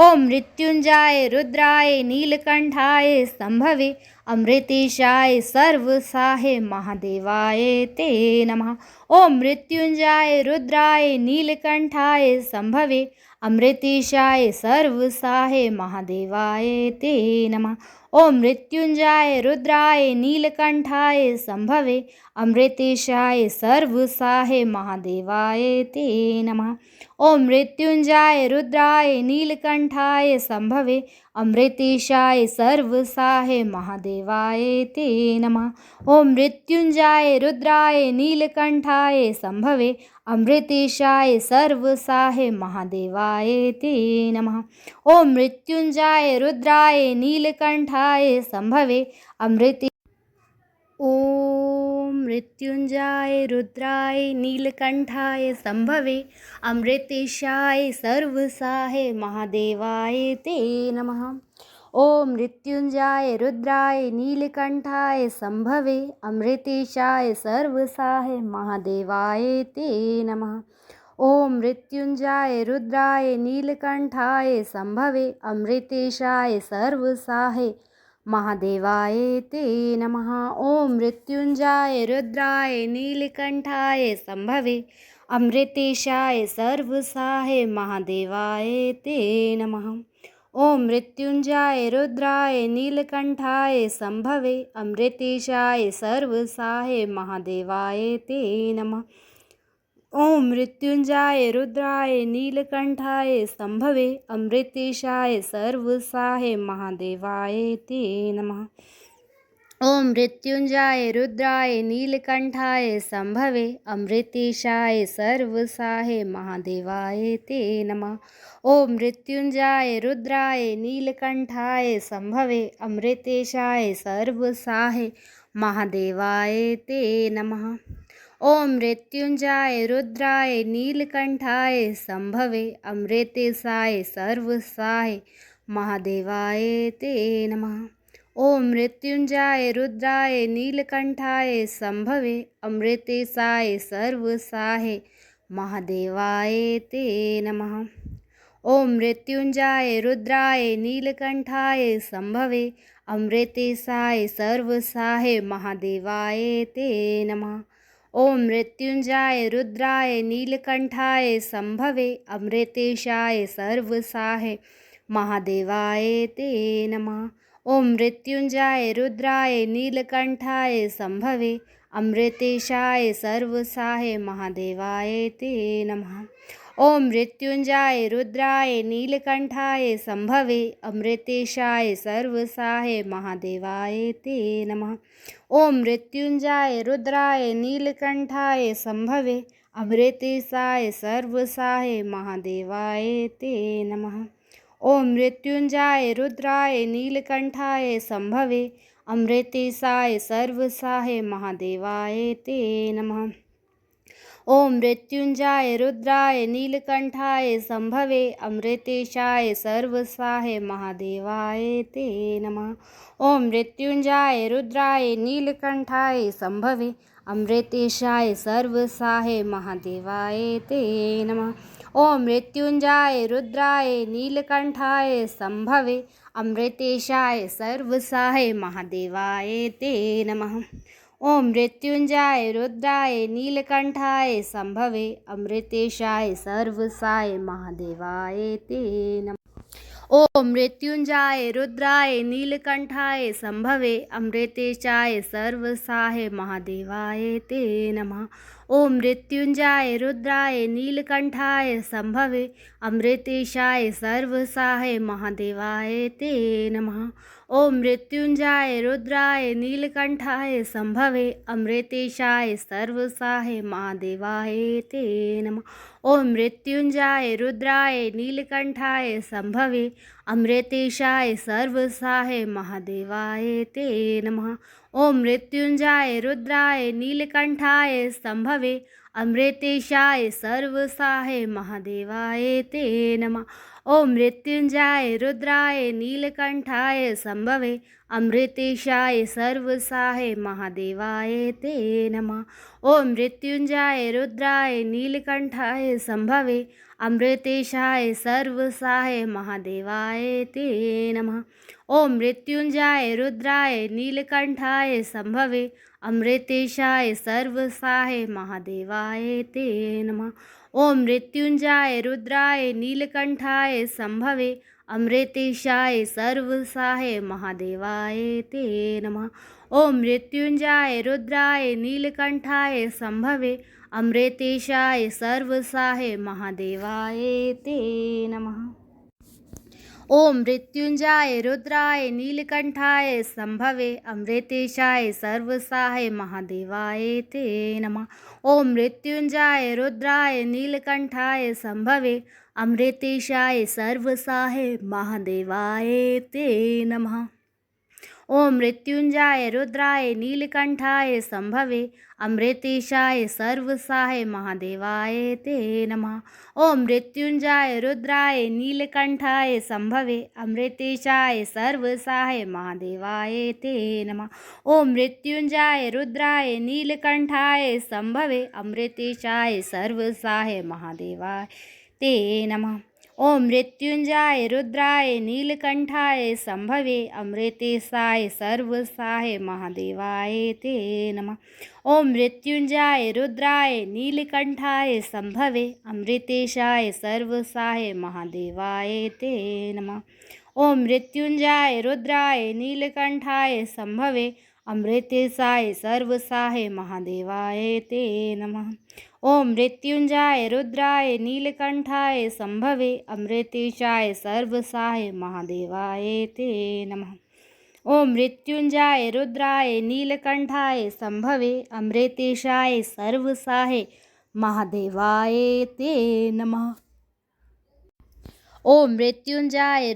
ॐ मृत्युञ्जयाय रुद्राय नीलकण्ठाय सम्भवे अमृतेशाय सर्वसाय महादेवाय ते नमः। ॐ मृत्युञ्जयाय रुद्राय नीलकण्ठाय सम्भवे अमृतेशाय सर्वसाय महादेवाय ते नमः। ॐ मृत्युञ्जयाय रुद्राय नीलकण्ठाय सम्भवे अमृतेशाय सर्वसाय महादेवाय ते नमः। ॐ मृत्युञ्जयाय रुद्राय नीलकण्ठाय सम्भवे अमृतेशाय सर्वसाय महादेवाय ते नमः। ॐ मृत्युञ्जयाय रुद्राय नीलकण्ठाय सम्भवे अमृतेशाय सर्वसाय महादेवाय ते नमः। ॐ मृत्युञ्जयाय रुद्राय नीलकण्ठाय सम्भवे अमृते ॐ मृत्युञ्जयाय रुद्राय नीलकण्ठाय सम्भवे अमृतेशाय सर्वसाय महादेवाय ते नमः। ॐ मृत्युञ्जयाय रुद्राय नीलकण्ठाय सम्भवे अमृतेशाय सर्वसाय महादेवाय ते नमः। ॐ मृत्युञ्जयाय रुद्राय नीलकण्ठाय सम्भवे अमृतेशाय सर्वसाय महादेवाय ते नमः। ॐ मृत्युञ्जयाय रुद्राय नीलकण्ठाय सम्भवे अमृतेशाय सर्वसाय महादेवाय ते नमः। ॐ मृत्युञ्जयाय रुद्राय नीलकण्ठाय सम्भवे अमृतेशाय सर्वसाय महादेवाय ते नमः। ॐ मृत्युञ्जयाय रुद्राय नीलकण्ठाय सम्भवे अमृतेशाय सर्वसाय महादेवाय ते नमः। ॐ मृत्युञ्जयाय रुद्राय नीलकण्ठाय सम्भवे अमृतेशाय सर्वसाय महादेवाय ते नमः। ॐ मृत्युञ्जयाय रुद्राय नीलकण्ठाय सम्भवे अमृतेशाय सर्वसाय महादेवाय ते नमः। ॐ मृत्युञ्जयाय रुद्राय नीलकण्ठाय सम्भवे अमृतेशाय सर्वसाय महादेवाय ते नमः। ॐ मृत्युञ्जयाय रुद्राय नीलकण्ठाय सम्भवे अमृतेशाय सर्वसाय महादेवाय ते नमः। ॐ मृत्युञ्जयाय रुद्राय नीलकण्ठाय सम्भवे अमृतेशाय सर्वसाय महादेवाय ते नमः। ॐ मृत्युञ्जयाय रुद्राय नीलकण्ठाय सम्भवे अमृतेशाय सर्वसाय महादेवाय ते नमः। ॐ मृत्युञ्जयाय रुद्राय नीलकण्ठाय सम्भवे अमृतेशाय सर्वसाय महादेवाय ते नमः। ॐ मृत्युञ्जयाय रुद्राय नीलकण्ठाय सम्भवे अमृतेशाय सर्वसाय महादेवाय ते नमः। ॐ मृत्युञ्जयाय रुद्राय नीलकण्ठाय सम्भवे अमृतेशाय सर्वसाय महादेवाय ते नमः। ॐ मृत्युञ्जयाय रुद्राय नीलकण्ठाय सम्भवे अमृतेशाय सर्वसाय महादेवाय ते नमः। ॐ मृत्युञ्जयाय रुद्राय नीलकण्ठाय सम्भवे अमृतेशाय सर्वसाय महादेवाय ते नमः। ॐ मृत्युञ्जयाय रुद्राय नीलकण्ठाय सम्भवे अमृतेशाय सर्वसाय महादेवाय ते नमः। ॐ मृत्युञ्जयाय रुद्राय नीलकण्ठाय सम्भवे अमृतेशाय सर्वसाय महादेवाय ते नमः। ॐ मृत्युञ्जयाय रुद्राय नीलकण्ठाय सम्भवे अमृतेशाय सर्वसाय महादेवाय ते नमः। ॐ मृत्युञ्जयाय रुद्राय नीलकण्ठाय सम्भवे अमृतेशाय सर्वसाय महादेवाय ते नमः। ॐ मृत्युञ्जयाय रुद्राय नीलकण्ठाय सम्भवे अमृतेशाय सर्वसाय महादेवाय ते नमः। ॐ मृत्युञ्जयाय रुद्राय नीलकण्ठाय सम्भवे अमृतेशाय सर्वसाय महादेवाय ते नमः। ॐ मृत्युञ्जयाय रुद्राय नीलकण्ठाय सम्भवे अमृतेशाय सर्वसाय महादेवाय ते नमः। ॐ मृत्युञ्जयाय रुद्राय नीलकण्ठाय सम्भवे अमृतेशाय सर्वसाय महादेवाय ते नमः। ॐ मृत्युञ्जयाय रुद्राय नीलकण्ठाय शम्भवे अमृतेशाय सर्वसाहे महादेवाय ते नमः। ॐ मृत्युञ्जयाय रुद्राय नीलकण्ठाय शम्भवे अमृतेशाय सर्वसाहे महादेवाय ते नमः। ॐ मृत्युञ्जयाय रुद्राय नीलकण्ठाय शम्भवे अमृतेशाय सर्वसाहे महादेवाय ते नमः। ॐ मृत्युञ्जयाय रुद्राय नीलकण्ठाय शम्भवे अमृतेशाय सर्वसाहे महादेवाय ते नमः। ॐ मृत्युञ्जयाय रुद्राय नीलकण्ठाय शम्भवे अमृतेशाय सर्वसाहे महादेवाय ते नमः। ॐ मृत्युञ्जयाय रुद्राय नीलकण्ठाय शम्भवे अमृतेशाय सर्वसाहे महादेवाय ते नमः। ॐ मृत्युञ्जयाय रुद्राय नीलकण्ठाय शम्भवे अमृतेशाय सर्वसाहे महादेवाय ते नमः। ॐ मृत्युञ्जयाय रुद्राय नीलकण्ठाय शम्भवे अमृतेशाय सर्वसाहे महादेवाय ते नमः। ॐ मृत्युञ्जयाय रुद्राय नीलकण्ठाय शम्भवे अमृतेशाय सर्वसाहे महादेवाय ते नमः। ॐ मृत्युञ्जयाय रुद्राय नीलकण्ठाय शम्भवे अमृतेशाय सर्वसाहे महादेवाय ते नमः। ॐ मृत्युञ्जयाय रुद्राय नीलकण्ठाय शम्भवे अमृतेशाय सर्वसाहे महादेवाय ते नमः। ॐ मृत्युञ्जयाय रुद्राय नीलकण्ठाय शम्भवे अमृतेशाय सर्वसाहे महादेवाय ते नमः। ॐ मृत्युञ्जयाय रुद्राय नीलकण्ठाय शम्भवे अमृतेशाय सर्वसाहे महादेवाय ते नमः। ॐ मृत्युञ्जयाय रुद्राय नीलकण्ठाय शम्भवे अमृतेशाय सर्वसाहे महादेवाय ते नमः। ॐ मृत्युञ्जयाय रुद्राय नीलकण्ठाय शम्भवे अमृतेशाय सर्वसाहे महादेवाय ते नमः। ॐ मृत्युञ्जयाय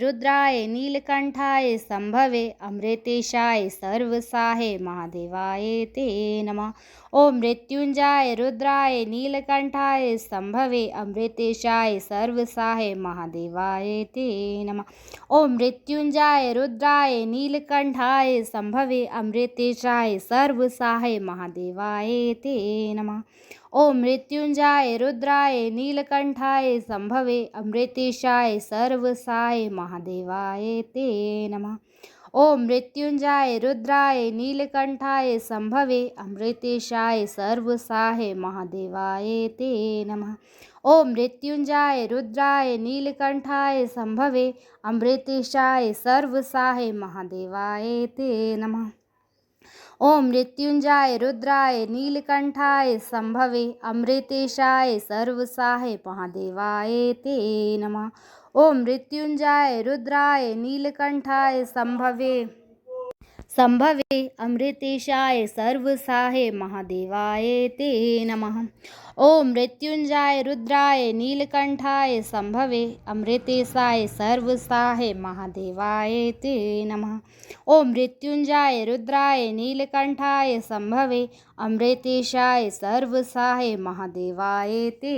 रुद्राय नीलकण्ठाय शम्भवे अमृतेशाय सर्वसाहे महादेवाय ते नमः। ॐ मृत्युञ्जयाय रुद्राय नीलकण्ठाय शम्भवे अमृतेशाय सर्वसाहे महादेवाय ते नमः। ॐ मृत्युञ्जयाय रुद्राय नीलकण्ठाय शम्भवे अमृतेशाय सर्वसाहे महादेवाय ते नमः। ॐ मृत्युञ्जयाय रुद्राय नीलकण्ठाय शम्भवे अमृतेशाय सर्वसाहे महादेवाय ते नमः। ॐ मृत्युञ्जयाय रुद्राय नीलकण्ठाय शम्भवे अमृतेशाय सर्वसाहे महादेवाय ते नमः। ॐ मृत्युञ्जयाय रुद्राय नीलकण्ठाय शम्भवे अमृतेशाय सर्वसाहे महादेवाय ते नमः। ॐ मृत्युञ्जयाय रुद्राय नीलकण्ठाय शम्भवे अमृतेशाय सर्वसाहे महादेवाय ते नमः। ॐ मृत्युञ्जयाय रुद्राय नीलकण्ठाय शम्भवे अमृतेशाय सर्वसाहे महादेवाय ते नमः। ॐ मृत्युञ्जयाय रुद्राय नीलकण्ठाय शम्भवे अमृतेशाय सर्वसाहे महादेवाय ते नमः। ॐ मृत्युञ्जयाय रुद्राय नीलकण्ठाय शम्भवे अमृतेशाय सर्वसाहे महादेवाय ते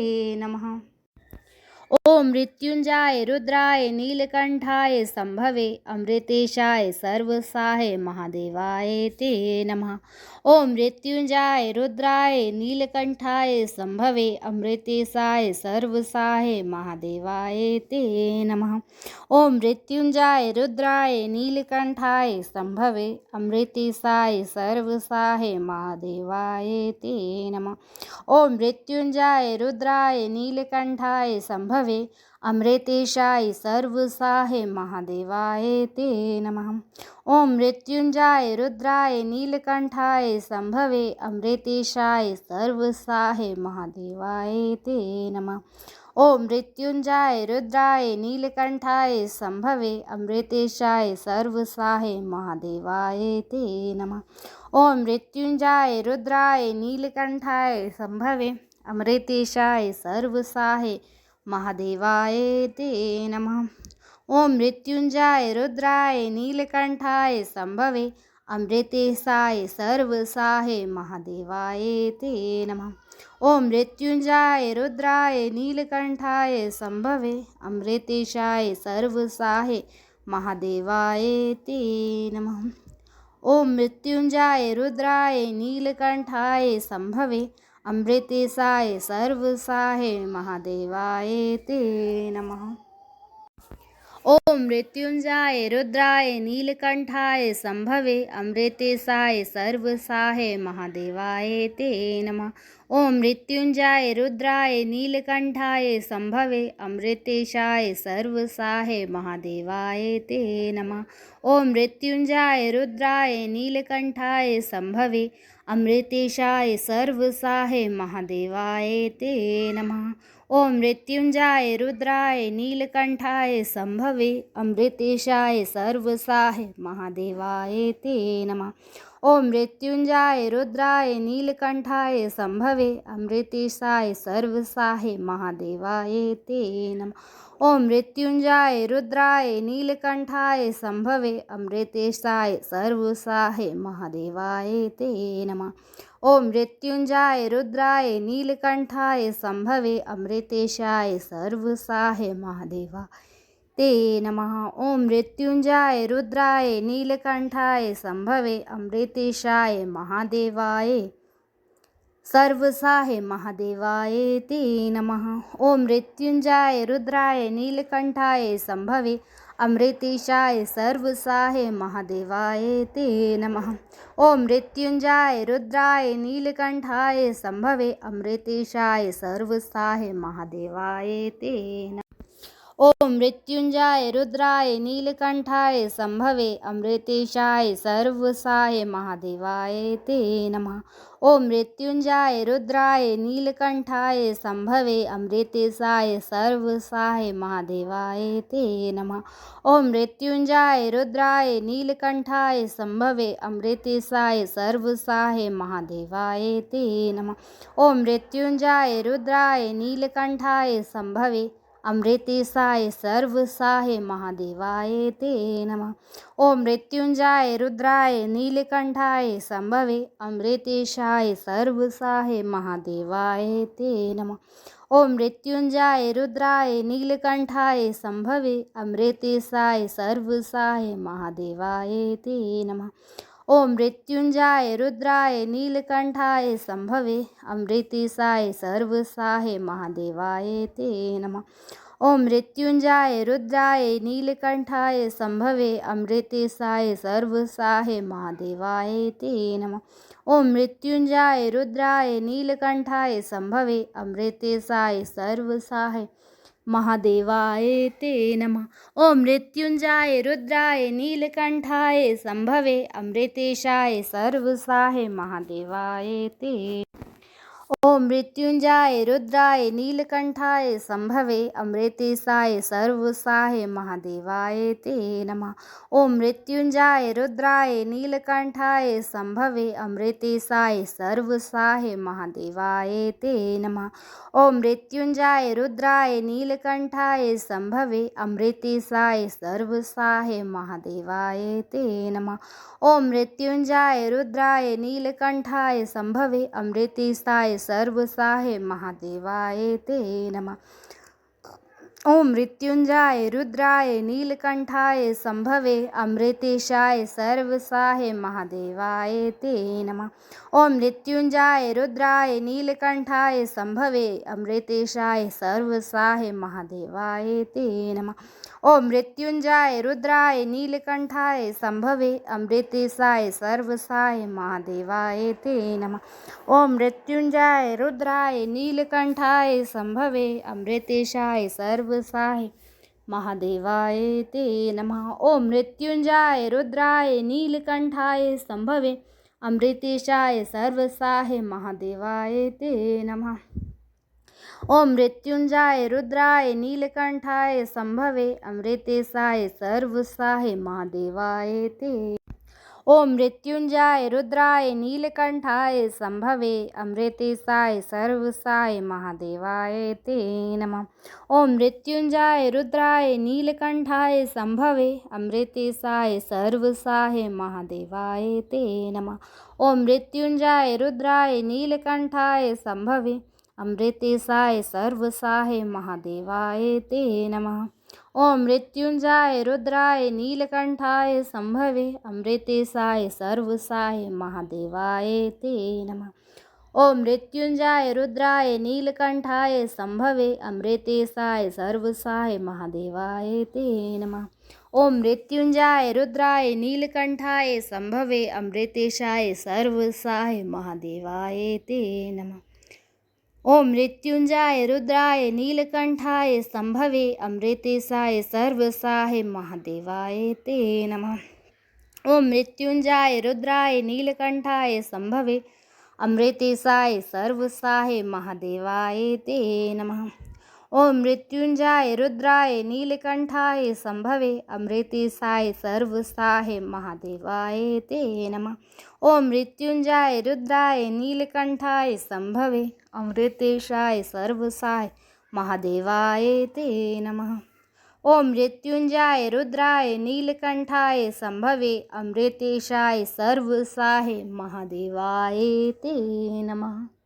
नमः। ॐ मृत्युञ्जयाय रुद्राय नीलकण्ठाय शम्भवे अमृतेशाय सर्वसाहे महादेवाय ते नमः। ॐ मृत्युञ्जयाय रुद्राय नीलकण्ठाय शम्भवे अमृतेशाय सर्वसाहे महादेवाय ते नमः। ॐ मृत्युञ्जयाय रुद्राय नीलकण्ठाय शम्भवे अमृतेशाय सर्वसाहे महादेवाय ते नमः। ॐ मृत्युञ्जयाय रुद्राय नीलकण्ठाय शम्भवे अमृतेशाय सर्वसाहे महादेवाय ते नमः। ॐ मृत्युञ्जयाय रुद्राय नीलकण्ठाय शम्भवे अमृतेशाय सर्वसाहे महादेवाय ते नमः। ॐ मृत्युञ्जयाय रुद्राय नीलकण्ठाय शम्भवे अमृतेशाय सर्वसाहे महादेवाय ते नमः। ॐ मृत्युञ्जयाय रुद्राय नीलकण्ठाय शम्भवे अमृतेशाय सर्वसाहे महादेवाय ते नमः। ॐ मृत्युञ्जयाय रुद्राय नीलकण्ठाय शम्भवे अमृतेशाय सर्वसाहे महादेवाय ते नमः। ओम मृत्युंजय रुद्राय नीलकंठाय संभवे अमृतेशाय सर्वसाहे महादेवाय ते नमः। ओम मृत्युंजय रुद्राय नीलकंठाय संभवे अमृतेशाय सर्वसाहे महादेवाय ते नमः। ओम मृत्युंजय रुद्राय नीलकंठाय संभवे अमृतेशाय सर्वसाहे महादेवाय ते नमः। ओम मृत्युंजय रुद्राय नीलकंठाय संभवे अमृतेशाय सर्वसाहे महादेवाय ते नमः। ओम मृत्युंजय रुद्राय नीलकंठाय संभवे अमृतेशाय सर्वसाहे महादेवाय ते नमः। ओम मृत्युंजय रुद्राय नीलकंठाय संभवे अमृतेशाय सर्वसाहे महादेवाय ते नमः। ओम मृत्युंजय रुद्राय नीलकंठाय संभवे अमृतेशाय सर्वसाहे महादेवाय ते नमः। ओम मृत्युंजय रुद्राय नीलकंठाय संभवे अमृतेशाय सर्वसाहे महादेवाय ते नमः। ओम मृत्युंजय रुद्राय नीलकंठाय संभवे अमृतेशाय सर्वसाहे महादेवा ते नमः। ओम मृत्युंजय रुद्राय नीलकंठाय संभवे अमृतेशाय महादेवाय सर्वसाहे महादेवाय ते नमः। ओम मृत्युंजय रुद्राय नीलकंठाय संभवे अमृतेशाय सर्वसाहे महादेवाय ते नमः। ओम मृत्युंजय रुद्राय नीलकंठाय संभवे अमृतेशाय सर्वसाहे महादेवाय ते नमः। ओम मृत्युंजय रुद्राय नीलकंठाय संभवे अमृतेशाय सर्वसाहे महादेवाय ते नमः। ओम मृत्युंजय रुद्राय नीलकंठाय संभवे अमृतेशाय सर्वसाहे महादेवाय ते नमः। ओम मृत्युंजय रुद्राय नीलकंठाय संभवे अमृतेशाय सर्वसाहे महादेवाय ते नमः। ओम मृत्युंजय रुद्राय नीलकंठाय संभवे अमृतेशाय सर्वसाहे महादेवाय ते नमः। ओम मृत्युंजय रुद्राय नीलकंठाय संभवे अमृतेशाय सर्वसाहे महादेवाय ते नमः। ओम मृत्युंजय रुद्राय नीलकंठाय संभवे अमृतेशाय सर्वसाहे महादेवाय ते नमः। ओम मृत्युंजय रुद्राय नीलकंठाय संभवे अमृतेशाय सर्वसाहे महादेवाय ते नमः। ओम मृत्युंजय रुद्राय नीलकंठाय संभवे अमृतेशाय सर्वसाहे महादेवाय ते नमः। ओम मृत्युंजय रुद्राय नीलकंठाय संभवे अमृतेशाय सर्वसाहे महादेवाय ते नमः। ओम मृत्युंजय रुद्राय नीलकंठाय संभवे अमृतेशाय सर्वसाहे महादेवाय ते। ओम मृत्युंजय रुद्राय नीलकंठाय संभवे अमृतेशाय सर्वसाहे महादेवाय ते नमः। ओम मृत्युंजय रुद्राय नीलकंठाय संभवे अमृतेशाय सर्वसाहे महादेवाय ते नमः। ओम मृत्युंजय रुद्राय नीलकंठाय संभवे अमृतेशाय सर्वसाहे महादेवाय ते नमः। ओम मृत्युंजय रुद्राय नीलकंठाय संभवे अमृतेशाय सर्वसाहे महादेवाय ते नमः। ओम मृत्युंजय रुद्राय नीलकंठाय संभवे अमृतेशाय सर्वसाहे महादेवाय ते नमः। ओम मृत्युंजय रुद्राय नीलकंठाय संभवे अमृतेशाय सर्वसाहे महादेवाय ते नमः। ओम मृत्युंजय रुद्राय नीलकंठाय संभवे अमृतेशाय सर्वसाहे महादेवाय ते नमः। ओम मृत्युंजय रुद्राय नीलकंठाय संभवे अमृतेशाय सर्वसाहे महादेवाय ते नमः। ओम मृत्युंजय रुद्राय नीलकंठाय संभवे अमृतेशाय सर्वसाहे महादेवाय ते नमः। ओम मृत्युंजय रुद्राय नीलकंठाय संभवे अमृतेशाय सर्वसाहे महादेवाय ते। ओम मृत्युंजय रुद्राय नीलकंठाय संभवे अमृतेशाय सर्वसाय महादेवाय ते नमः। ओम मृत्युंजय रुद्राय नीलकंठाय संभवे अमृतेशाय सर्वसाय महादेवाय ते नमः। ओम मृत्युंजय रुद्राय नीलकंठाय संभवे अमृतेशाय सर्वसाय महादेवाय ते नमः। ओम मृत्युंजय रुद्राय नीलकंठाय संभवे अमृतेशाय सर्वसाय महादेवाय ते नमः। ओम मृत्युंजय रुद्राय नीलकंठाय संभवे अमृतेशाय सर्वसाय महादेवाय ते नमः। ओम मृत्युंजय रुद्राय नीलकंठाय संभवे अमृतेशाय सर्वसाय महादेवाय ते नमः। ओम मृत्युंजय रुद्राय नीलकंठाय संभवे अमृतेशाय सर्वसाय महादेवाय ते नमः। ओम मृत्युंजय रुद्राय नीलकंठाय संभवे अमृतेशाय सर्वसाय महादेवाय ते नमः। ओम मृत्युंजय रुद्राय नीलकंठाय संभवे अमृतेशाय सर्वसाय महादेवाय ते नमः। ओम मृत्युंजय रुद्राय नीलकंठाय संभवे अमृतेशाय सर्वसाय महादेवाय ते नमः। ओम मृत्युंजय रुद्राय नीलकंठाय संभवे अमृतेशाय सर्वसाय महादेवाय ते नमः।